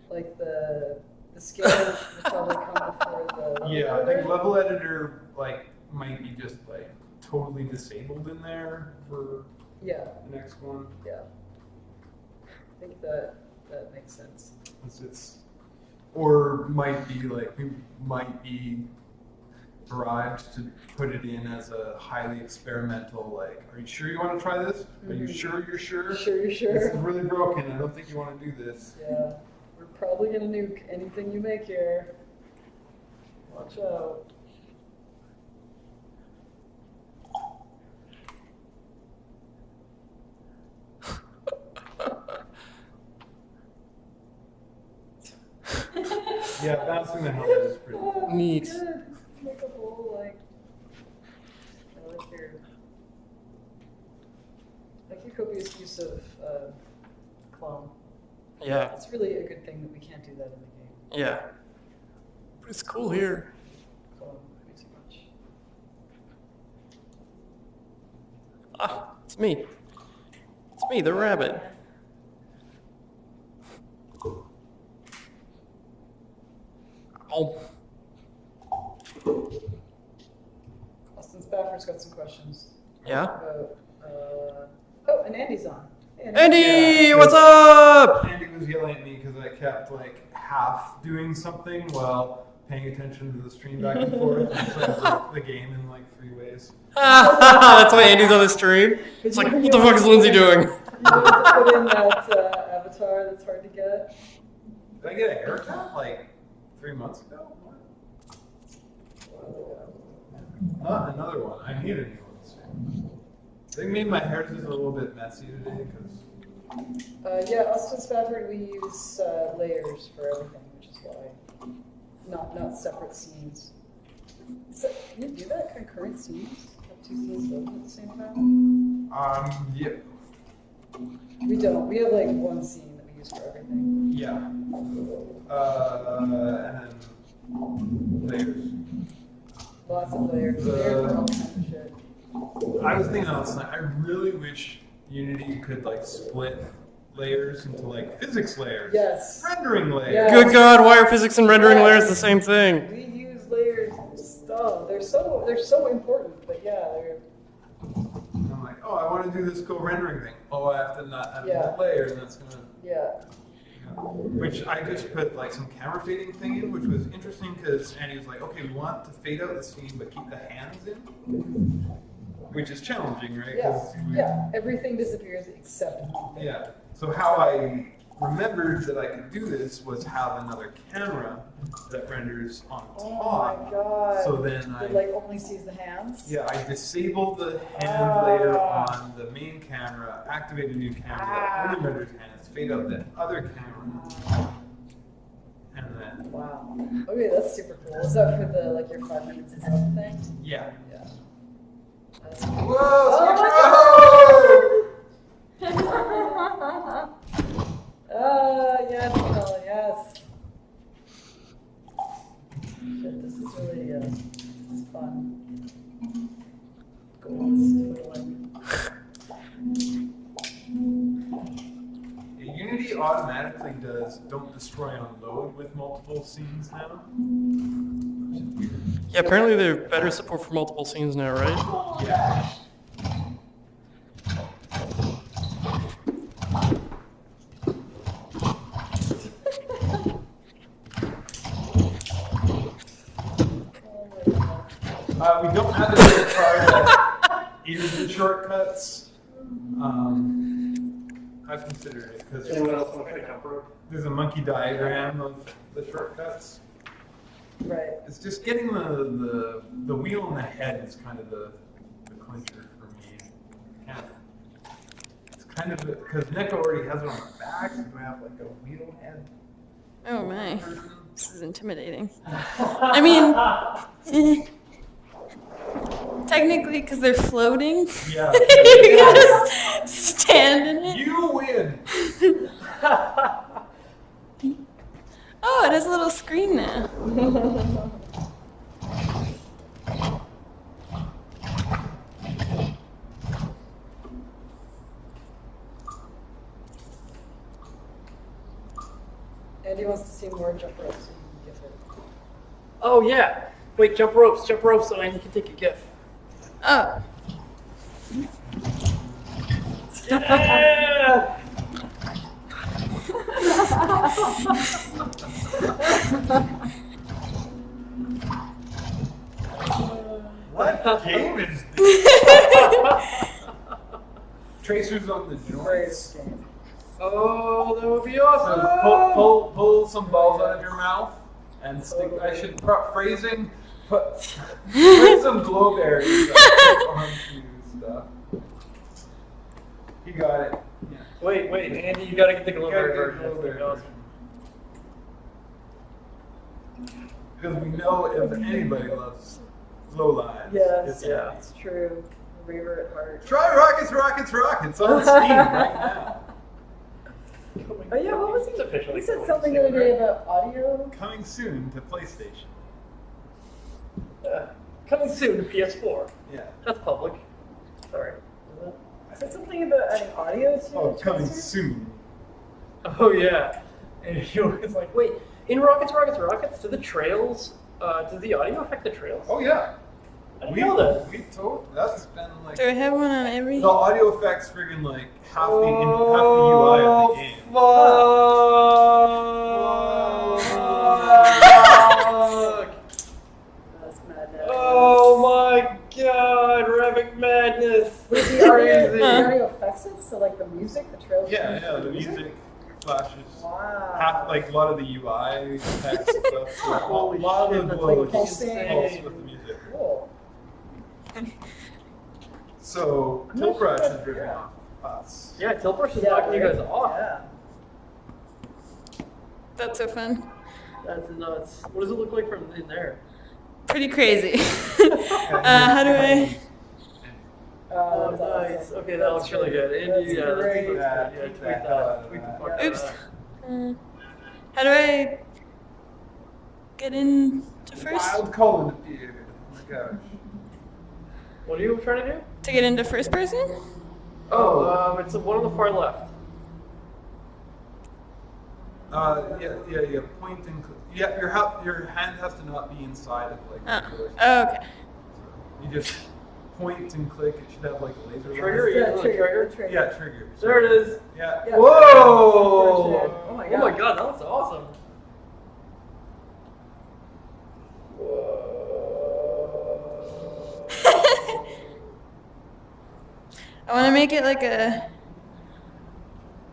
Like the skin will probably come before the Yeah, I think level editor like might be just like totally disabled in there for Yeah, the next one. yeah. I think that makes sense. It's or might be like we might be bribed to put it in as a highly experimental. Like, are you sure you want to try this? Are you sure you're sure? Sure, you're This sure? is really broken. I don't think you want to do this. Yeah, we're probably gonna nuke anything you make here. Watch out. Yeah, bouncing the helmet is pretty. Oh, Neat. that's good. Make a whole like. I like your copious use of clone. Yeah. It's really a good thing that we can't do that in the game. Yeah. But it's cool here. Clone way too much. Ah, it's me. It's me, the rabbit. Oh. Austin Spafford's got some questions. Yeah? About, oh, and Andy's on. Hey, Andy, Yeah. what's up? Andy was yelling at me because I kept like half doing something while paying attention to the stream back and forth. And so I broke the game in like 3 ways. That's why Andy's on the stream. It's like, what the fuck is Lindsay doing? You wanted to put in that avatar that's hard to get. Did I get a haircut like 3 months ago? Another one. I need a new one. They made my hair just a little bit messy today because. Yeah, Austin Spafford, we use layers for everything, which is why. Not separate scenes. So, can you do that? Concurrent scenes? Have 2 scenes loaded at the same time? Yeah. We don't. We have like 1 scene that we use for everything. Yeah. And then layers. Lots of layers. Layers for all kinds of shit. I was thinking last night, I really wish Unity could like split layers into like physics layers. Yes. Rendering layers. Yeah. Good God, why are physics and rendering layers the same thing? We use layers. Oh, they're so important. But yeah, they're. And I'm like, oh, I want to do this cool rendering thing. Oh, I have to not add Yeah. a layer, and that's gonna. Yeah. Which I just put like some camera fading thing in, which was interesting because Andy was like, okay, we want to fade out the scene but keep the hands in, which is challenging, right? Yeah. 'Cause we- Yeah. Everything disappears except one thing. Yeah. So how I remembered that I could do this was have another camera that renders on Oh top. my god. So then It like only sees the hands? Yeah, I disable the hand layer on the main camera, activate a new camera that only renders hands, fade out the other camera, and Wow. Okay, that's super cool. Is that for the like your 5 minutes is up thing? Yeah. Yeah. That's cool. Whoa, switch Yes, Colin, yes. Shit, this is really, this is fun. Goals, totally. Unity automatically does don't destroy on load with multiple scenes now. Which is weird. Yeah, apparently they're better support for multiple scenes now, right? Yeah. We don't have the little card that is the shortcuts. I've considered it because Anyone else want to try jump rope? there's a monkey diagram of the shortcuts. Right. It's just getting the wheel in the head is kind of the clincher for me. Yeah. It's kind of because Neko already has it on the back, so do I have like a wheel head Oh my, person? this is intimidating. I mean, technically, because they're floating, Yeah. you gotta stand in it. You win. Oh, it has a little screen now. Andy wants to see more jump ropes, so you can give it. Oh yeah. Wait, jump ropes, so Andy can take a GIF. Oh, Yeah! What game is this? Tracers on the joints. Greatest game. Oh, that would be So awesome. pull some balls out of your mouth and stick. I should phrasing. Put some glowberries onto stuff. You got it. Yeah. Wait, Andy, you gotta get the You gotta glowberry get version. the That's gonna be glowberry awesome. Because we know if anybody loves glow lines, Yes, it's yeah. It's true. Raver at heart. Try Rockets on Steam right now. Oh yeah, what was It's he? officially He said going something to the other day right? about audio. Coming soon to PlayStation. Coming soon to PS4. Yeah. That's public. Sorry. I said something about adding audio to Oh, the coming tracer? soon. Oh yeah. And it's like, wait, in Rockets, do the trails, does the audio affect the trails? Oh yeah. I didn't know that. We told that's been like do I have one on every? the audio effects friggin' like half the UI of the game. Fuck! That's madness. Oh my god, Rabbit Madness! Wait, the audio, Crazy. the audio affects it? So like the music, the trails? Yeah, change yeah, the music flashes. Wow. Half like a lot of the UI text stuff. So a Holy lot shit, of the that's glow like is pulsing. pulse with the music. Cool. So I'm not Tilbrush sure, is ripping yeah. off us. Yeah, Tilbrush is Yeah, knocking you right? guys off. Yeah. That's so fun. That's nuts. What does it look like from in there? Pretty crazy. How do I? Oh, That's nice. awesome. Okay, that looks really good. Andy, That's yeah, great. looks Yeah, good. Yeah, tweet tweet that that. out. Tweet the Yeah. fuck out Oops. of that. How do I get into first? Wild Colin appeared. Oh my gosh. What are you trying to do? To get into first person? It's the one on the far left. Yeah. Point and click. Yeah, your hand has to not be inside of like. the Oh, door. okay. You just point and click. It should have like a laser. Trigger, line. yeah. Yeah, trigger. Yeah, trigger. There it is. Yeah. Yeah. Whoa! Oh my Oh my God. god, that looks awesome. I want to make it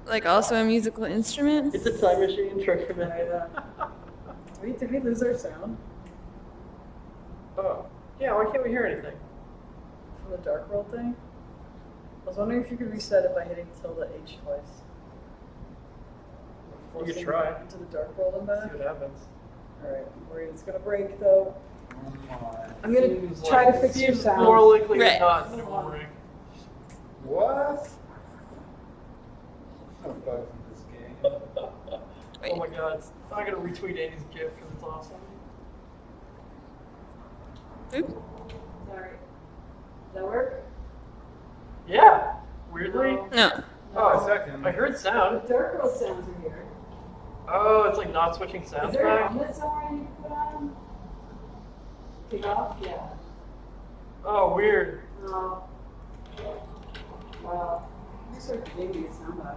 like also a musical instrument. It's a time machine, trigger man. Wait, did we lose our sound Oh. Yeah, why can't we hear anything? from the Dark World thing? I was wondering if you could reset it by hitting tilde H twice. You could Forcing try. Into the Dark World and See back. what happens. Alright, I'm worried it's gonna break though. Oh my. I'm gonna Seems try like- to fix your seems sound. more likely Right. than not that it will break. What? No bugs in this game. Oh my god, I'm gonna retweet Andy's gift because it's awesome. Oop. Sorry. Does that work? Yeah, weirdly. No. Oh, a second. I heard sound. Dark girl sounds are here. Oh, it's like not switching Is sounds there a back. helmet somewhere you can put on? Take off? Yeah. Oh, weird. No. Wow. You sort of gave me a sound back.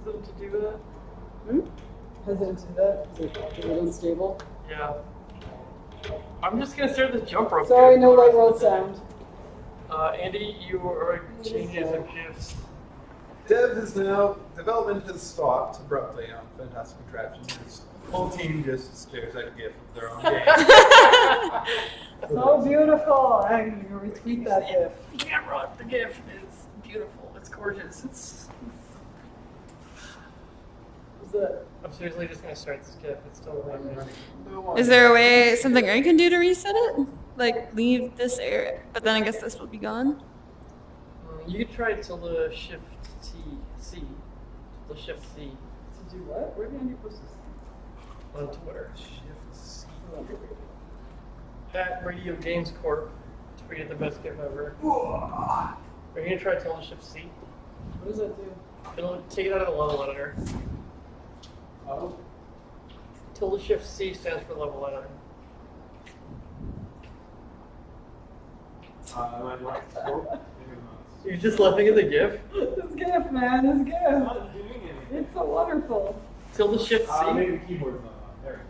Hesitant to do that? Hesitant to do that? Is it a little unstable? Yeah. I'm just gonna start this jump rope. Sorry, gift no for the light rest world of the day. sound. Andy, you are changes of gifts. Development has stopped abruptly on Fantastic Contraption. His whole team just stares at a GIF of their own game. So beautiful. I'm gonna retweet that gif. You can't run. The gift is beautiful. It's gorgeous. Is it? I'm seriously just gonna start this gift. It's still running. Is there a way, something I can do to reset it? Like leave this area, but then I guess this will be gone. You could try tilde shift C. Tilde shift C To do what? Where did Andy post this? on Twitter. Shift C. At Radio Games Corp tweeted the best gift ever. Are you gonna try tilde shift C? What does that do? It'll take it out of the level editor. Oh. Tilde shift C stands for level editor. My left. Oh, You're just laughing at the GIF? This gif, man, this gif. not doing anything. It's so wonderful. Tilde shift C? Maybe the keyboard's not on. There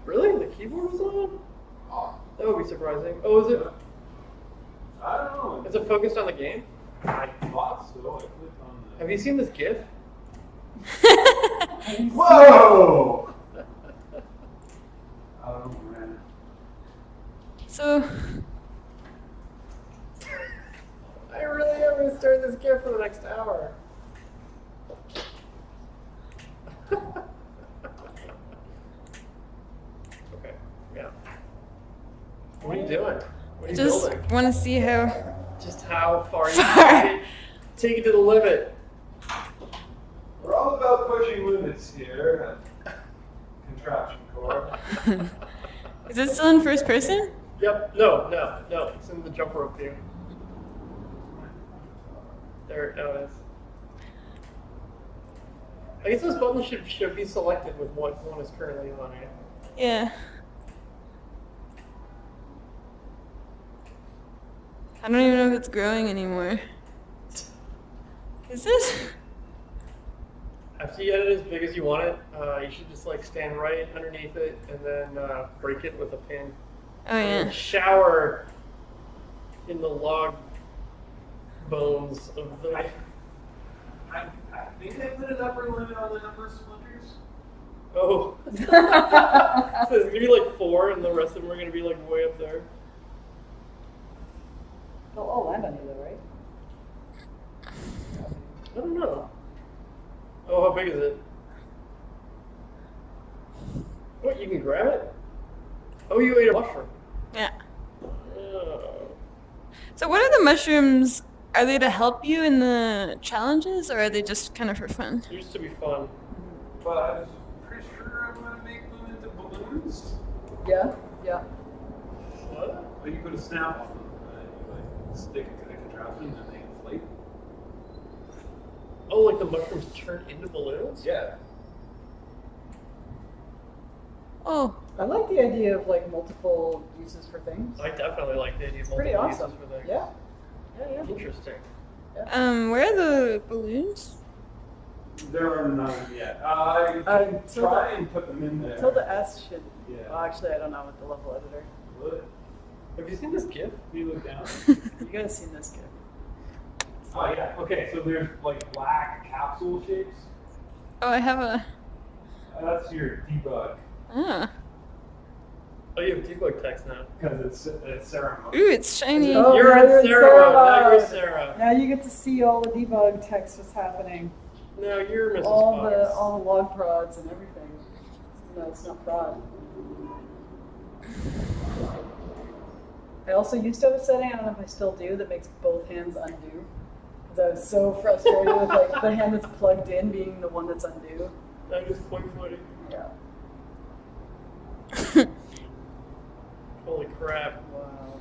we Really? The keyboard was on? go. That would be surprising. Oh, is it? I don't know. Is it focused on the game? I thought so. I clicked on the. Have you seen this GIF? Whoa! Oh man. So, I really am going to start this GIF for the next hour. Okay, yeah. What are you doing? What are you just building? want to see how. Just how far you can take it. Take it to the limit. We're all about pushing limits here at Contraption Corps. Is it still in first person? Yep. No. It's in the jump rope view. There it is. I guess those buttons should be selected with what one is currently on it. Yeah. I don't even know if it's growing anymore. Is it? After you get it as big as you want it, you should just like stand right underneath it and then break it with a pin. Oh yeah. And shower in the log bones of the. I think I put an upper limit on the number of splinters. Oh. So it's gonna be like 4, and the rest of them are gonna be like way up there. They'll all land on you though, right? I don't know. Oh, how big is it? What, you can grab it? Oh, you ate a mushroom. Yeah. Oh. So what are the mushrooms? Are they to help you in the challenges, or are they just kind of for fun? It used to be fun. But I was pretty sure I'm gonna make them into balloons. Yeah. What? But you put a snap on them, you like stick it to the contraption and they inflate. Oh, like the mushrooms turn into balloons? Yeah. Oh, I like the idea of like multiple uses for things. I definitely like the idea of It's pretty multiple awesome. uses for things. Yeah. Interesting. where are the balloons? There are none yet. I can Tilda- try and put them in there. Tilde S should. Yeah. Well, actually, I don't know with the level editor. Would. Have you seen this GIF? You look down. You guys seen this gif? Oh yeah. Okay, so there's like black capsule shapes. Oh, I have a. That's your debug Ah. Oh, you have debug text now. because it's Sarah mode. Ooh, it's shiny. Oh, You're now in you're in Sarah mode. Now you're mode. Sarah. Now you get to see all the debug text that's happening. No, you're Mrs. all Fox. the log prods and everything. No, it's not prod. I also used to have a setting, I don't know if I still do, that makes both hands undo. Because I was so frustrated with like the hand that's plugged in being the one that's undo. That is quite funny. Yeah. Holy crap. Wow.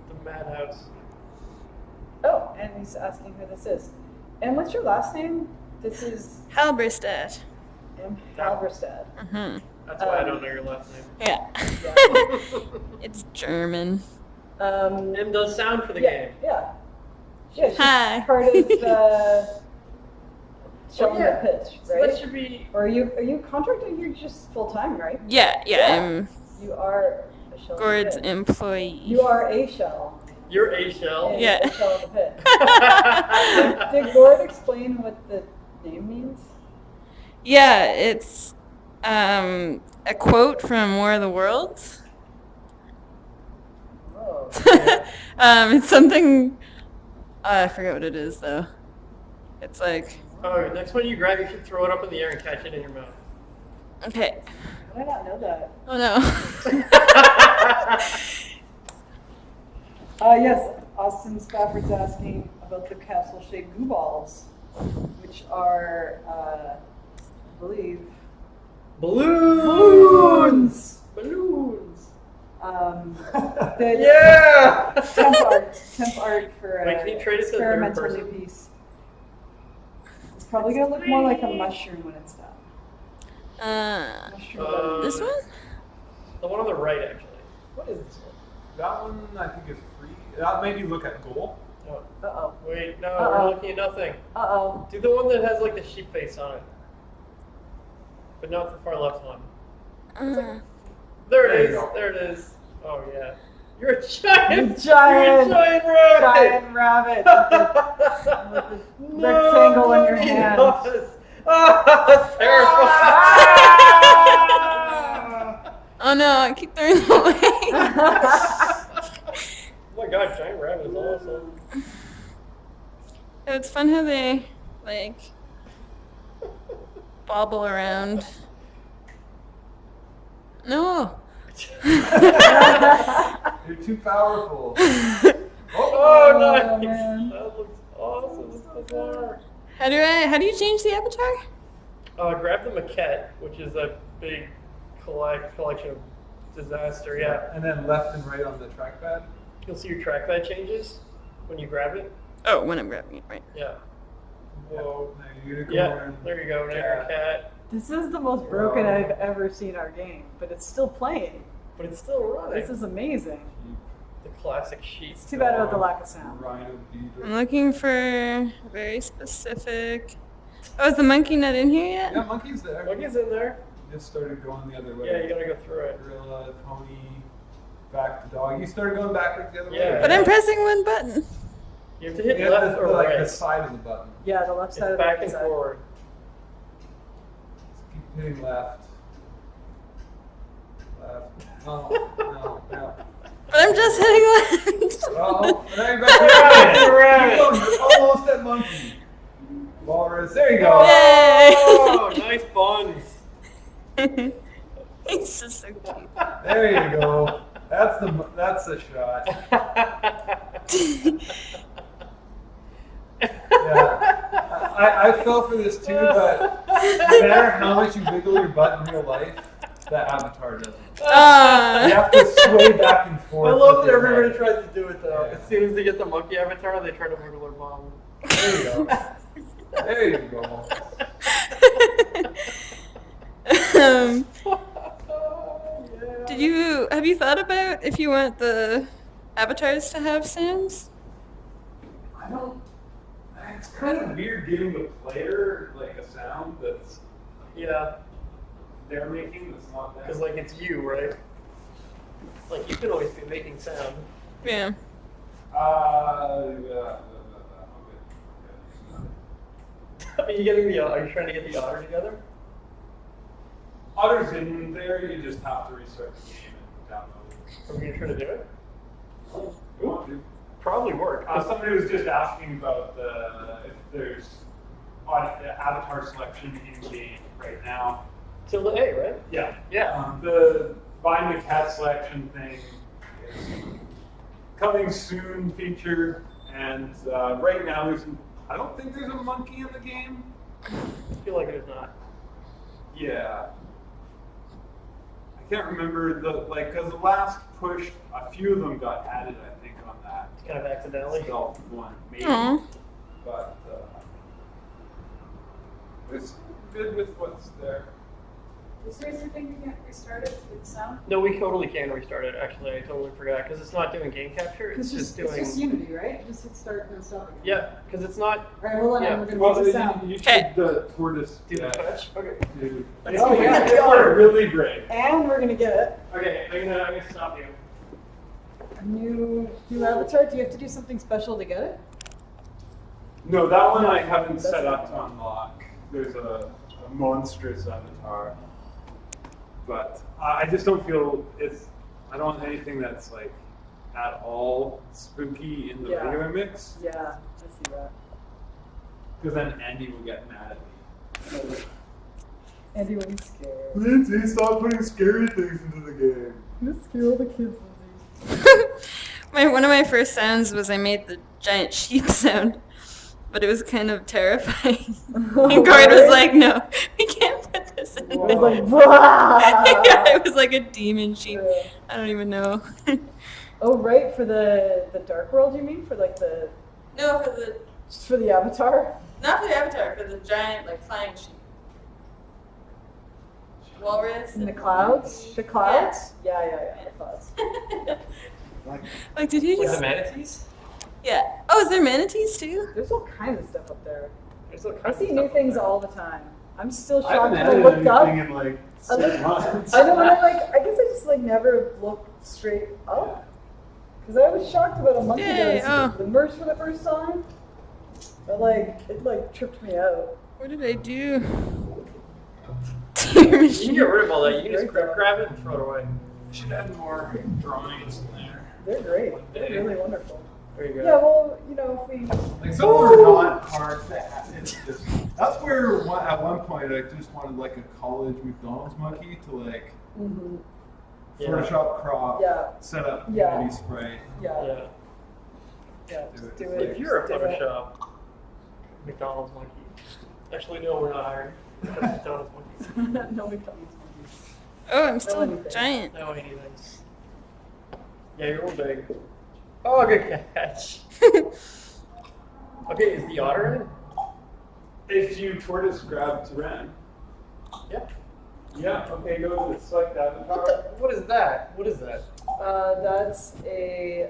The madhouse. Oh, and he's asking who this is. And what's your last name? This is Halberstadt. Em Halberstadt. Mm-hmm. That's why I don't know your last name. Yeah. Yeah. It's German. Em does sound for the yeah, game. yeah. Yeah, she's Hi. part of showing yeah. the pitch, So right? that should be. Or are you contracted? You're just full time, right? Yeah, I'm You are a shell. Gord's of the pit. employee. You are a shell. You're a shell. And Yeah. A shell of the pit. Did Gord explain what the name means? Yeah, it's a quote from War of the Worlds. Oh. It's something. I forget what it is though. It's like, Oh, next one you grab, you should throw it up in the air and catch it in your mouth. okay. How did I not know that? Oh no. Yes, Austin Spafford's asking about the castle-shaped goo balls, which are, I believe, Balloons! Balloons! The Yeah! temp art for Wait, can you trade it to the third experimental new person? piece. It's probably gonna look more like a mushroom when it's done. Mushroom. This one? The one on the right, actually. What is this one? That one I think is free. That made you look at goal. Oh, Uh-oh. wait, no, Uh-oh. we're looking at nothing. Uh-oh. Do the one that has like the sheep face on it. But not the far left one. There There it you is. go. There it is. Oh yeah. You're a giant. Giant- You're a giant rabbit. Giant rabbit with the rectangle in your hand. Ah, that's terrible. Oh no, I keep throwing them away. Oh my god, giant rabbit is awesome. It's fun how they, like, bobble around. No. You're too powerful. Oh, nice. man. That looks awesome. This is bizarre. How do you change the avatar? Grab the maquette, which is a big collection of disaster. Yeah. And then left and right on the trackpad. You'll see your trackpad changes when you grab it. Oh, when I'm grabbing it, right. Yeah. Whoa. Now you're gonna Yeah, go in. there you go. Now you're a cat. This is the most broken I've ever seen our game, but it's still playing. But it's still running. This is amazing. The classic sheep. It's too bad about the lack of sound. Rhino beaver. I'm looking for very specific. Oh, is the monkey not in here yet? Yeah, monkey's there. Monkey's in there. Just started going the other way. Yeah, you gotta go through it. Gorilla, pony, back to dog. You started going backwards the other Yeah. way. But I'm pressing one button. You have to hit Yeah, left or like right. the side of the button. Yeah, the left It's side of the back right and side. forward. Just keep hitting left. Left. No, no, no. But I'm just hitting left. Oh, there you go. You're right. Keep going. You're almost at monkey. Walrus. There you go. Yay! Oh, nice buns. It's just so cute. There you go. That's the shot. Yeah. I fell for this too, but no matter how much you wiggle your butt in real life, that avatar doesn't. You have to sway back and forth. I love with that your everybody head. tries to do it though. Yeah. As soon as they get the monkey avatar, they try to wiggle their bum. There you go. There you go. um, Yeah. have you thought about if you want the avatars to have sounds? I don't. It's kind of weird giving the player like a sound that's Yeah, they're making that's not them. because like it's you, right? Like you can always be making sound. Yeah. Are you getting the? Are you trying to get the otter together? Otter's in there, you just have to restart the game and download it. Are we gonna try to do it? Want to? Probably work. Somebody was just asking about if there's avatar selection in game right now. Tilde A, right? Yeah. Yeah. The Find the Cat selection thing is coming soon feature, and right now I don't think there's a monkey in the game. I feel like it's not. Yeah. I can't remember because the last push, a few of them got added, I think, on that Kind of accidentally. stealth one, maybe. Aw. But it's good with what's there. Is there anything you can't restart it with sound? No, we totally can restart it. Actually, I totally forgot because it's not doing game capture. It's just doing. It's just Unity, right? Just hit start and stop again. Yeah, because it's not. All right, hold on. Yeah. We're gonna Well, make the sound. you Okay. should the tortoise Do the touch. Okay. Dude. Let's Oh, see if we yeah. get the order. Really brave. And we're gonna get it. Okay, I'm gonna stop you. A new avatar. Do you have to do something special to get it? No, that one I haven't set up to unlock. There's a monstrous avatar. But I just don't feel I don't want anything that's like at all spooky in the Yeah. regular mix. Yeah, I see that. Because then Andy will get mad at me. Andy when he's scared. Lindsay, stop putting scary things into the game. You scare all the kids, Lindsay. One of my first sounds was I made the giant sheep sound, but it was kind of terrifying. And Gord was like, "No, we can't put this in." It was like, "Blah!" Yeah, it was like a demon sheep. Yeah. I don't even know. Oh, right, for the dark world, you mean? For like No, just for the avatar? not for the avatar, for the giant like flying sheep. Walrus. In the clouds? The clouds? Yeah, the clouds. Like, did he With just? the manatees? Yeah. Oh, is there manatees too? There's all kinds of stuff up there. There's all I kinds of see stuff new up things there. all the time. I'm still I shocked haven't when I added looked up. anything in like I 6 looked- months. I know, and I guess I just like never looked straight up. Because I was shocked about a month ago Yay, to see oh. the merch for the first time. But like, it like tripped me out. What did I do? Dear You can machine. get rid of all that. You can just grab it and throw it away. Should add more drawings in there. They're great. They're really wonderful. There you go. Yeah, well, you know, if we. Like some are not hard to add. It's just that's where at one point I just wanted like a college McDonald's monkey to like Mhm. Yeah. Photoshop crop, Yeah, set up Yeah. Unity sprite. yeah, Yeah. just do If it. If you're a just do it. Photoshop McDonald's monkey. Actually, no, we're not hiring McDonald's monkeys. No, we don't. Oh, I'm still anything. giant. No anything. Yeah, you're all big. Oh, good catch. Okay, is the otter in? If you tortoise grab Tyrann. Yeah. Yeah, okay, go to select avatar. What is that? What is that? That's a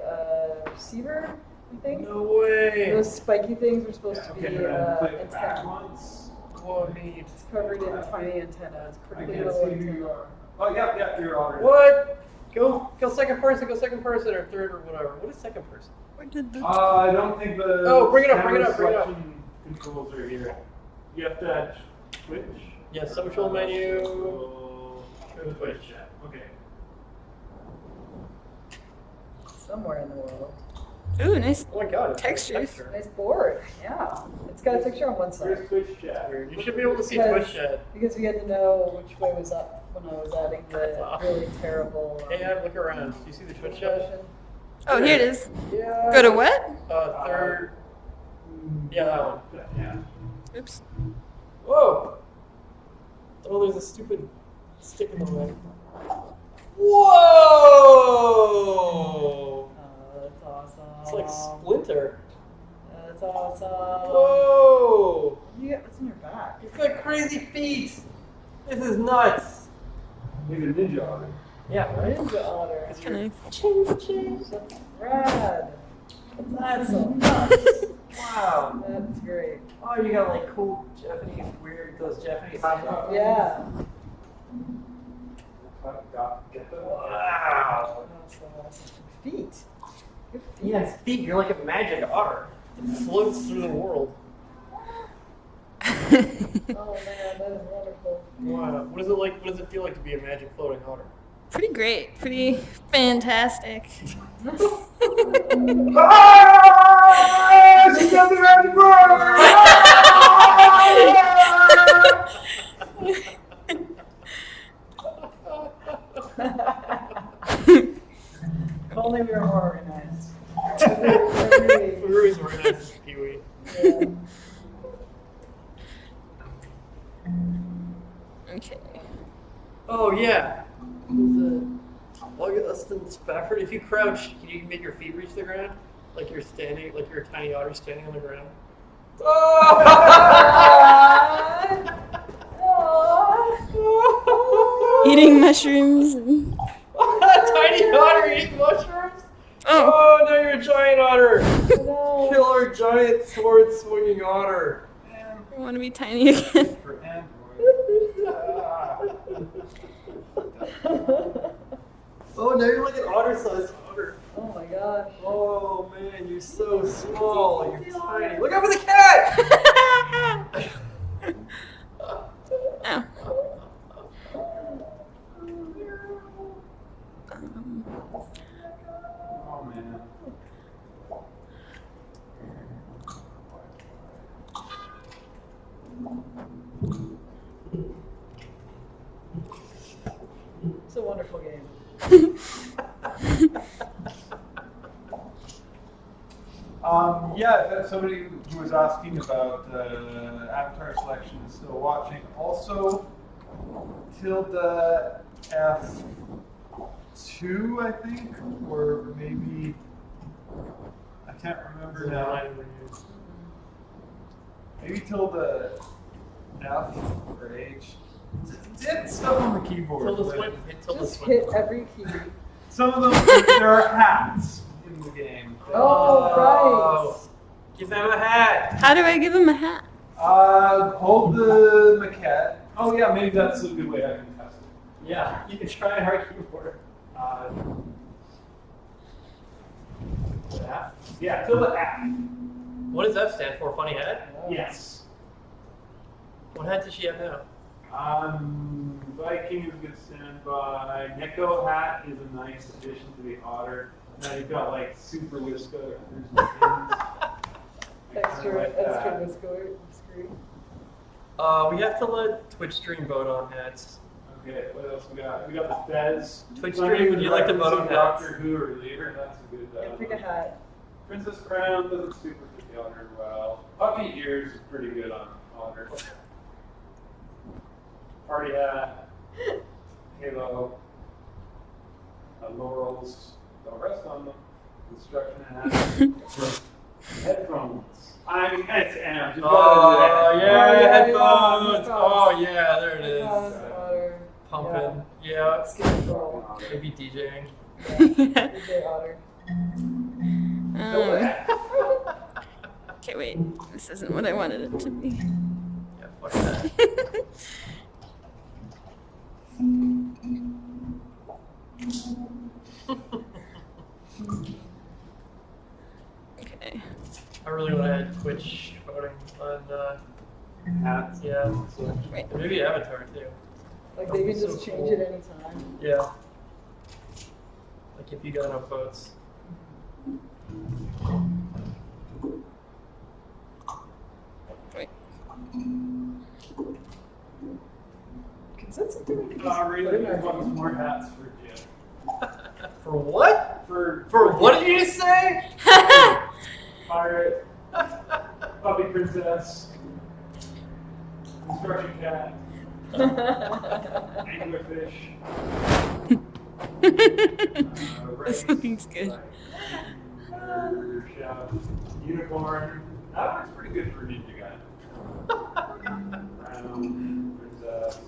receiver, I think. No way. Those spiky things are supposed to be Okay, then click back antenna. once. What neat. It's covered in a tiny antenna. It's I pretty can't little see who you antenna. are. Oh, yeah, you're already. What? Go second person or third or whatever. What is second person? Where did the? I don't think the Oh, bring it up, bring it camera up, bring it up. selection controls are here. You have to add Twitch. Yeah, social menu. Show Twitch. Okay. Somewhere in the world. Ooh, nice. Oh my god. it's Textures. Nice board. Yeah. It's got a picture on one side. Here's Twitch chat. You should be able to see Because- Twitch chat. Because we had to know which way was up when I was adding That's the awesome. really terrible. Hey, look around. Do you see the Twitch chat? motion. Oh, here it is. Yeah. Go to what? Third. Yeah, that one. Yeah. Oops. Whoa! Oh, there's a stupid stick in the way. Whoa! That's awesome. It's like Splinter. That's awesome. Whoa! Yeah, what's on your back? You've got crazy feet! This is nuts! He's a ninja otter. Yeah, right? Ninja otter. That's kind of That's rad. That's so Mm-hmm. nuts. Wow. That's great. Oh, you got like cool Japanese, weird, those Japanese hot dogs. Yeah. Get the Wow. That's awesome. Feet. Good feet. Yeah, it's feet. You're like a magic otter. It floats through the world. Oh man, that is wonderful. Wow. What is it like? What does it feel like to be a magic floating otter? pretty great. Pretty fantastic. Ah! She got the magic word! If only we were more organized. Every- We were always organized as Pee-wee. yeah. Okay. Oh yeah. Austin Spafford. If you crouch, can you make your feet reach the ground? Like you're standing, like you're a tiny otter standing on the ground. Eating mushrooms. And... Tiny otter eating mushrooms? Oh. Oh, no, you're a giant otter. No. Killer giant sword swinging otter. I want to be tiny again. For Android. Oh, now you're like an otter-sized otter. Oh my gosh. Oh man, you're so small. You're tiny. Look out for the cat! Ow. Oh man. It's a wonderful game. Yeah, that's somebody who was asking about avatar selection is still watching. Also, Tilda F2, I think, or maybe I can't remember now. Maybe Tilda F or H. Did stuff on the keyboard. Tilda but Swinton. Hit Tilda Just Swinton. hit every key. Some of them, there are hats in the game. Oh, right. Give them a hat. How do I give him a hat? Hold the maquette. Oh yeah, maybe that's a good way I can test it. Yeah, you can try a hard keyboard. That? Yeah, till the app. What does F stand for? Funny hat? Yes. What hat does she have now? Viking is a good standby. Neko hat is a nice addition to the otter. Now you've got like super whisker. Extra whisker. We have to let Twitch stream vote on hats. Okay, what else we got? We got the Fez. Twitch stream, would you like to vote on hats? Doctor Who or Leader? That's a good. Yeah, pick a hat. Princess Crown doesn't super fit the otter well. Puppy ears is pretty good on otter. Party hat. Halo. Laurels. Don't rest on them. Construction hat. Headphones. I mean, it's Em. Just Oh, gotta do that. yeah, headphones. headphones. Oh, yeah, there it is. Otter. Pumping. Yeah. Skip roll. Maybe DJing. DJ Otter. Okay, wait. This isn't what I wanted it to be. Yeah, fuck that. Okay. I really want to add Twitch voting on hats. Yeah. Wait. And maybe Avatar too. Like they can So just change cool. it anytime. Yeah. Like if you got enough votes. Wait. Is that something we could just Really, put in our there's lots game? more hats for Jim. For what? For what did you just say? Pirate, Puppy Princess, Construction Cat, Anglerfish. This looks good. Chef, Unicorn. That works pretty good for a ninja guy. Brown, Princess.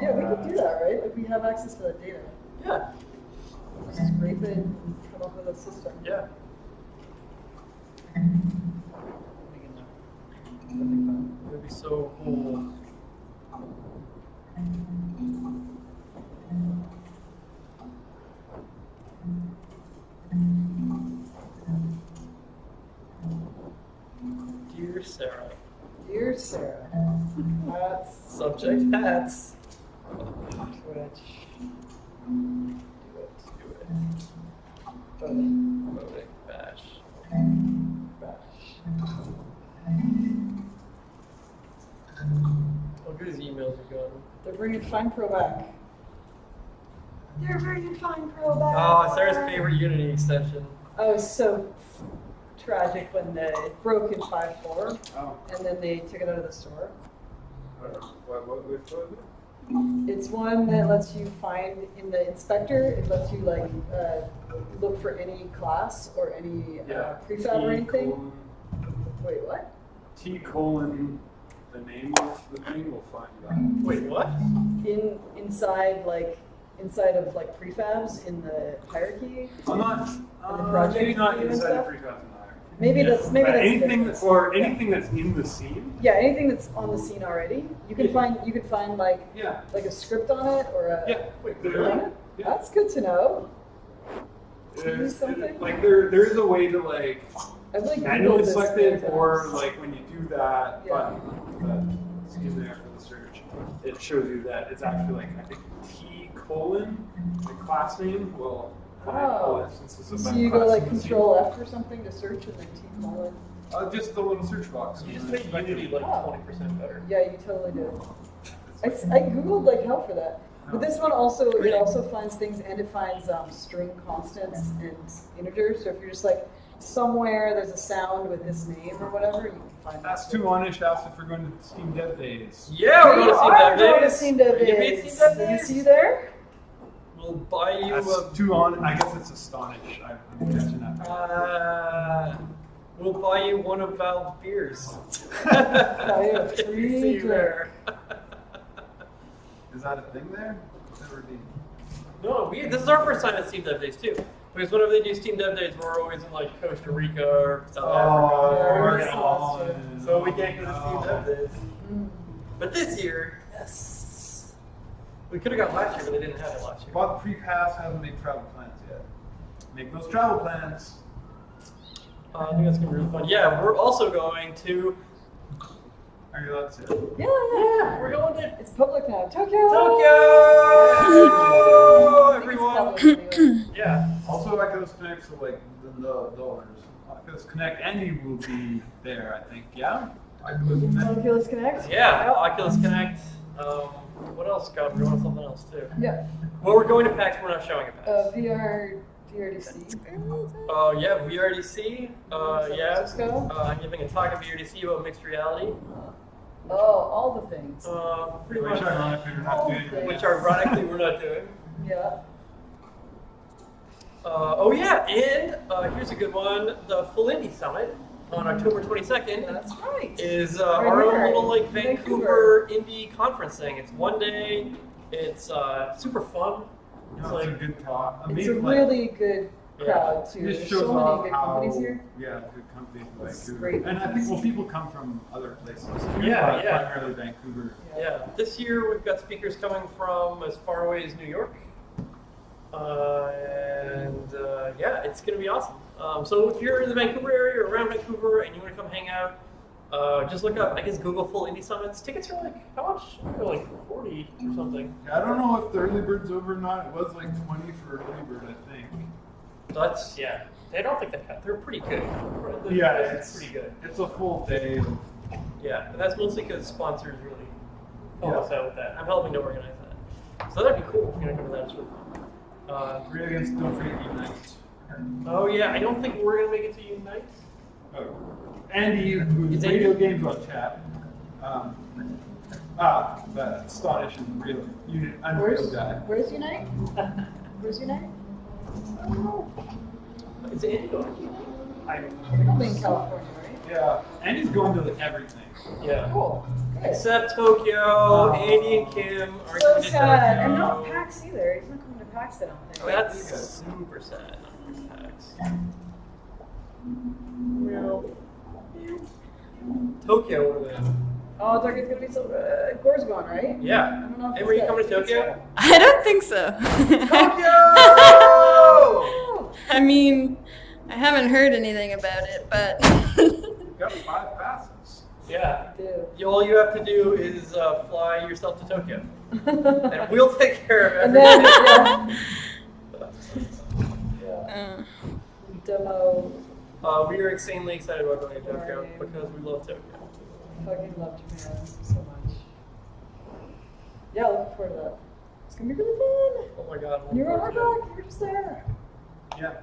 Yeah, we could do that, right? Like we have access to that data. Yeah. Let's just scrape it and come up with a system. Yeah. That'd be fun. That'd be so cool. Dear Sarah. Dear Sarah, that's Subject hats. Twitch. Do it. Voting. Voting. Bash. Bash. bringing Find Pro back. They're bringing Find Pro back. Oh, Sarah's favorite Unity extension. Oh, it's so tragic when it broke in 5.4, Oh, and then they took it out of the store. which was it? It's one that lets you find in the inspector. It lets you like look for any class or any prefab or anything. Wait, what? T colon, the name of the thing, we'll find that. Wait, what? Inside of like prefabs in the hierarchy. I'm not, And the project maybe not view and inside stuff? of prefab and higher. Maybe that's Anything different. or anything that's in the scene. Yeah, anything that's on the scene already. You can find like Yeah. a script on it or a. Yeah. Wait, Yeah. yeah. That's good to know. There's- something? Like there is a way to like I've like manually Googled this select many it, or times. like when you do that Yeah. button that's in there for the search, it shows you that it's actually like I think T colon, the class name will find all instances of So that you go class like in the scene. Control F or something to search and then T colon. Just the little search box. You just made Unity like 20% better. Yeah, you totally did. I googled like hell for that. But this one also it also finds things and it finds string constants and integers. So if you're just like somewhere there's a sound with this name or whatever, you can find that. Ask 2 Onish asked if we're going to Steam Dev Days. Yeah, we're going to Steam Dev going to Days. Steam Dev Are you made Days. Steam Dev Did you Days? see you there? We'll buy you That's a 2 on. I guess it's Astonish. I'm catching that. we'll buy you one of Valve's beers. Buy you a If we free see you drink. there. Is that a thing there? Never been. No, this is our first time at Steam Dev Days too. Because whenever they do Steam Dev Days, we're always in like Costa Rica or South Africa. yeah, Colin. So we can't go to Steam Dev Days. Mm. But this year, yes. We could have got last year, but they didn't have it last year. Bought the pre-pass, haven't made travel plans yet. Make those travel plans. I think that's going to be really fun. Yeah, we're also going to. Are you allowed to? Yeah, Yeah, we're going to It's public now. Tokyo! Tokyo! I think it's Everyone! public anyway. Yeah. Also, Oculus Connect, so like the dollars. Oculus Connect, Andy will be there, I think. Yeah. Oculus Connect. Oculus Connect? Yeah, Oculus Connect. What else? God, we're going to something else too. Yeah. Well, we're going to PAX, we're not showing at PAX. VRDC. Oh, yeah, VRDC. Yeah. Francisco? I'm giving a talk at VRDC about mixed reality. Oh, all the things. Pretty Which much. ironically we're not doing. Okay. Which ironically we're not doing. Yeah. Oh yeah, and here's a good one. The Full Indie Summit on October 22nd That's right. is Right our own here little like in Vancouver indie conference thing. It's one day. It's super fun. It's No, it's a like good talk. It's a Amazing, like, really good crowd too. it There's just shows so off many good how, companies here. Yeah, good companies in It's Vancouver. great. And I think well, people come from other places too. Yeah, but yeah. Primarily Vancouver. yeah. This year we've got speakers coming from as far away as New York, and yeah, it's gonna be awesome. So if you're in the Vancouver area or around Vancouver and you want to come hang out, just look up, I guess, Google Full Indie Summits. Tickets are like, how much? They're like 40 or something. I don't know if the early bird's over or not. It was like 20 for early bird, I think. So that's, yeah. I don't think they're pretty good. The Yeah, price is pretty good. It's a full day. Of, Yeah, and that's mostly because sponsors really help Yeah. us out with that. I'm helping to organize that. So that'd be cool if you're gonna come to that. It's really fun. Three against don't forget Unite. Oh yeah, I don't think we're gonna make it to Unite. Oh. Andy, who's Is radio Andy- games on chat. The Scottish and real unreal guy. Where's Unite? Where's Unite? Is Andy going? It'll be in California, right? Yeah, Andy's going to like everything. Yeah. Cool. Good. Except Tokyo, Andy and Kim are So going to sad. And Tokyo. not PAX either. He's not coming to PAX, I don't think. That's super sad. Pax. Tokyo would have been. Oh, Tokyo's gonna be so good. Gore's going, right? I Yeah. don't know if Hey, were you he's coming to got- Tokyo? I don't think so. Tokyo! I mean, I haven't heard anything about it, but Got 5 passes. Yeah. Dude. All you have to do is fly yourself to Tokyo, and we'll take care of And everything. then, yeah. uh, Demo. We are insanely excited about going to Tokyo Right. because we love Tokyo. Fucking love Japan so much. Yeah, looking forward to that. It's gonna be really fun. Oh my god. You were on our back. You were just there. Yeah.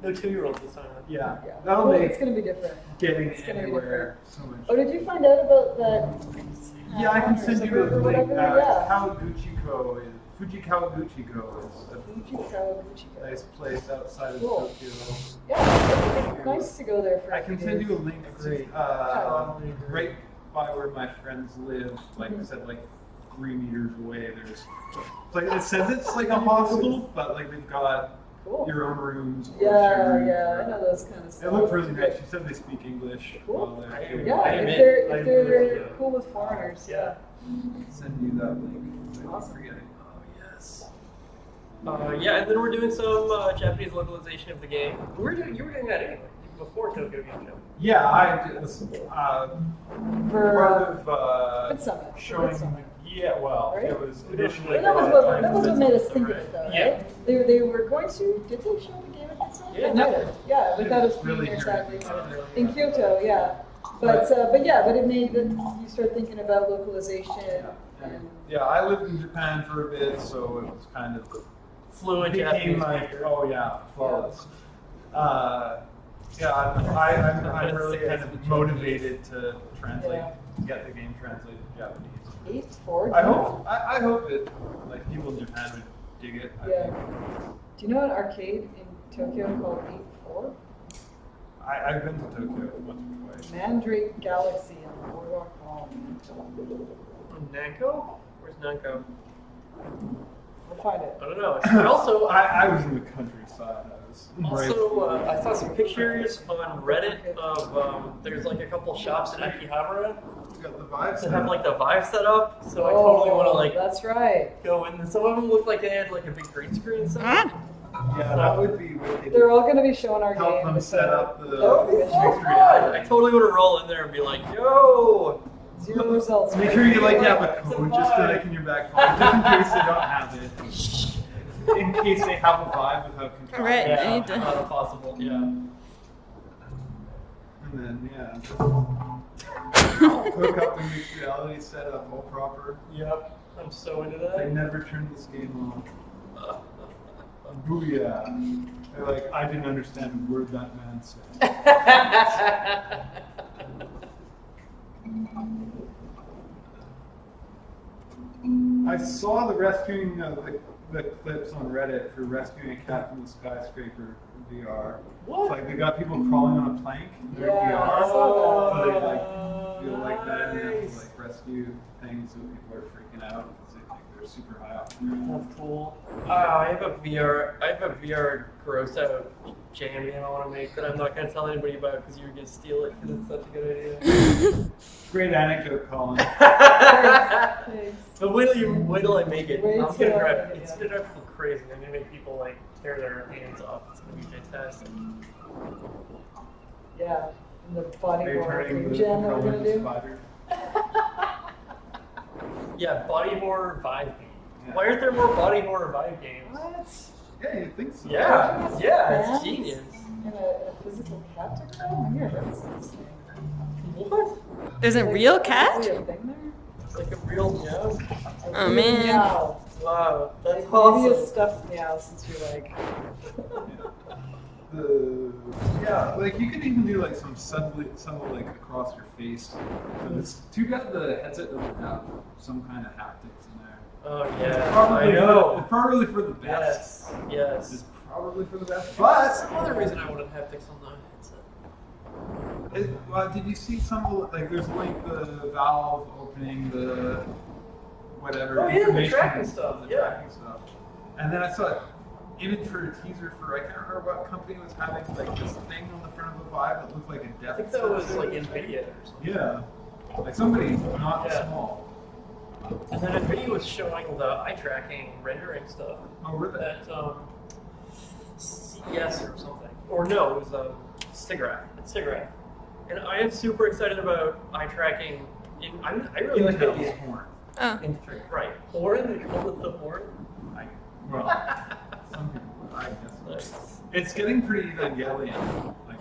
No 2-year-olds this time. Yeah. Yeah. That'll Well, make it's gonna be different. getting It's gonna be anywhere so much. Oh, did you find out about that? Yeah, I can or send you suburb a or link. whatever? Yeah. Kawaguchiko is Fuji Kawaguchiko is Fuji Kawaguchi. a nice place outside of Cool. Tokyo. Yeah, it'd be nice to go there for I a few can send days. you a link Great. right by where my friends live. Like I said, like 3 meters away. There's like it says it's like a hostel, but like they've got Cool. your own rooms. or Yeah, shared yeah, I rooms. know those kind of stuff. It looked really nice. She said they speak English. Cool. While they're I- doing Yeah, it. admit, if I they're really, yeah. cool with foreigners, yeah. Send you that link. I Awesome. forget it. Oh, yes. Yeah, and then we're doing some Japanese localization of the game. You were doing that anyway, before Tokyo Game Show. Yeah, I did. For Part of Midsummer. showing. Midsummer. Yeah, well, Right? it was initially. That was what made us think of it, though, right? Yeah. They were going to. Did they show the game at Midsummer? Yeah, They might have. Yeah, but that was Really really hearing exactly it. in Kyoto. Yeah, but it made that you start thinking about localization. And, Yeah, I lived in Japan for a bit, so it was kind of Fluent became Japanese like, speaker. oh yeah, flawless. Yeah, I'm really kind of motivated to translate, get the game translated to Japanese. 8-4. I hope that like people in Japan would dig it. I Yeah. think. Do you know an arcade in Tokyo called 8-4? I've been to Tokyo once or twice. Mandrake Galaxy in the Boardwalk Mall. Nanko? Where's Nanko? We'll find it. I don't know. And also, I was in the countryside. I saw some pictures on Reddit of there's like a couple shops in Akihabara You got the vibes. that have like the Vive set up. So I totally want to like That's right. go in. Some of them look like they had like a big green screen set. Yeah, that would be really. They're all going to be showing our Help game. them with set up the that would be mixed fun. reality. I totally want to roll in there and be like, yo! 0 results. Make sure you like have a code just like in your back pocket, just in case they don't have it. In case they have a vibe without control. Right. Yeah, I need to- not possible. Yeah. And then yeah, hook up the mixed reality setup all proper. Yep. I'm so into They that. never turned this game on. Booyah. They're like, I didn't understand a word that man said. I saw the rescuing the clips on Reddit for rescuing a cat from the skyscraper VR. What? It's like they got people crawling on a plank in their Yeah, I VR. saw So that. they like feel like that and have Nice. to like rescue things so people are freaking out because they think they're super high off the ground. That's cool. I have a VR gross out jam game I want to make that I'm not going to tell anybody about because you're going to steal it because it's such a good idea. Great anecdote, Colin. Thanks. But wait till I make it. Wait I'm till gonna I drive. make it, It's yeah. gonna drive people crazy. I'm gonna make people like tear their hands off. It's gonna be fantastic. Yeah. And the body Are you horror turning the jam that we're controller going into to do. spider? Yeah, body horror vibe game. Yeah. Why aren't there more body horror vibe games? What? Yeah, you think so? Yeah, it's Bands? genius. In a physical haptic realm? I've never heard of this thing. What? There's a Like, real is cat? there a thing there? Like a real meow? Oh, man. Meow. Wow, that's Like, maybe a awesome. stuffed meow since you're like. Yeah, like you could even do like some like across your face. So it's too bad the headset doesn't have some kind of haptics in there. Oh It's yeah, probably I know. it's probably for the best. Yes. It's probably for the best. But That's another reason I wanted haptics on the headset. did you see some of like there's like the valve opening the whatever Oh, yeah, the information tracking stuff, the yeah. tracking stuff. And then I saw an image for a teaser for I can't remember what company was having like this thing on the front of the Vive that looked like a I death think that was sensor. like NVIDIA or something. Yeah. Like somebody not Yeah. small. And then NVIDIA was showing the eye tracking rendering stuff Oh, were they? at CES or something. Or no, it was SIGGRAPH. It's SIGGRAPH. And I am super excited about eye tracking. I really like how these horn. Oh. right. Horn? They call it the horn? Well, some people, I guess. Nice. It's getting pretty Evangelion. Like,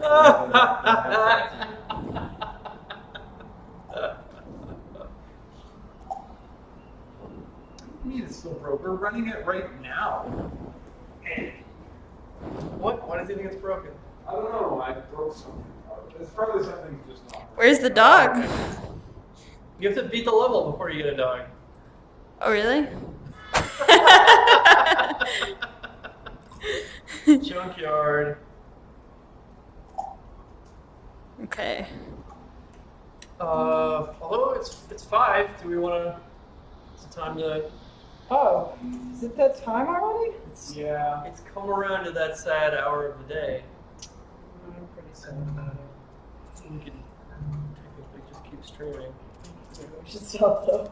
do you mean it's still broke? We're running it right now. What? Why does he think it's broken? I don't know. I broke something. It's probably something just not. Where's the dog? You have to beat the level before you get a dog. Oh, really? Junkyard. Okay. Although it's 5, do we want to? It's time to. Oh, is it that time already? Yeah. It's come around to that sad hour of the day. I'm pretty sad about it. We could technically just keep streaming. Maybe we should stop though.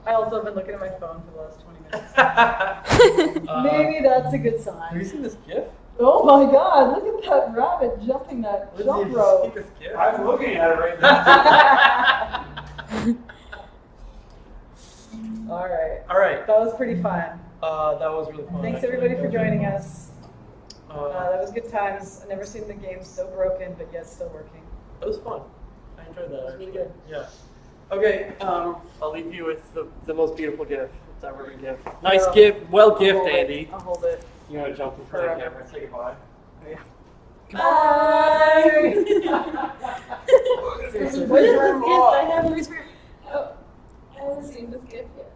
I also have been looking at my phone for the last 20 minutes. Maybe that's a good Have sign. you seen this GIF? Oh my god, look at that rabbit jumping that Lindsay, jump have you rope. seen this GIF? I'm looking at it right now. Alright, All right. that was pretty fun. That was really fun. Thanks actually. everybody for joining us. Uh, That was good times. I've never seen the game so broken, but yet still working. That was fun. I enjoyed that. It was really actually. good. Yeah. Okay. I'll leave you with the most beautiful GIF that's ever been GIF. Nice Yeah. GIF. Well I'll GIFed, hold it. Andy. I'll hold it. You want to jump in front of the camera and say goodbye? Bye! What is Seriously. this gift I haven't I haven't seen this gift yet.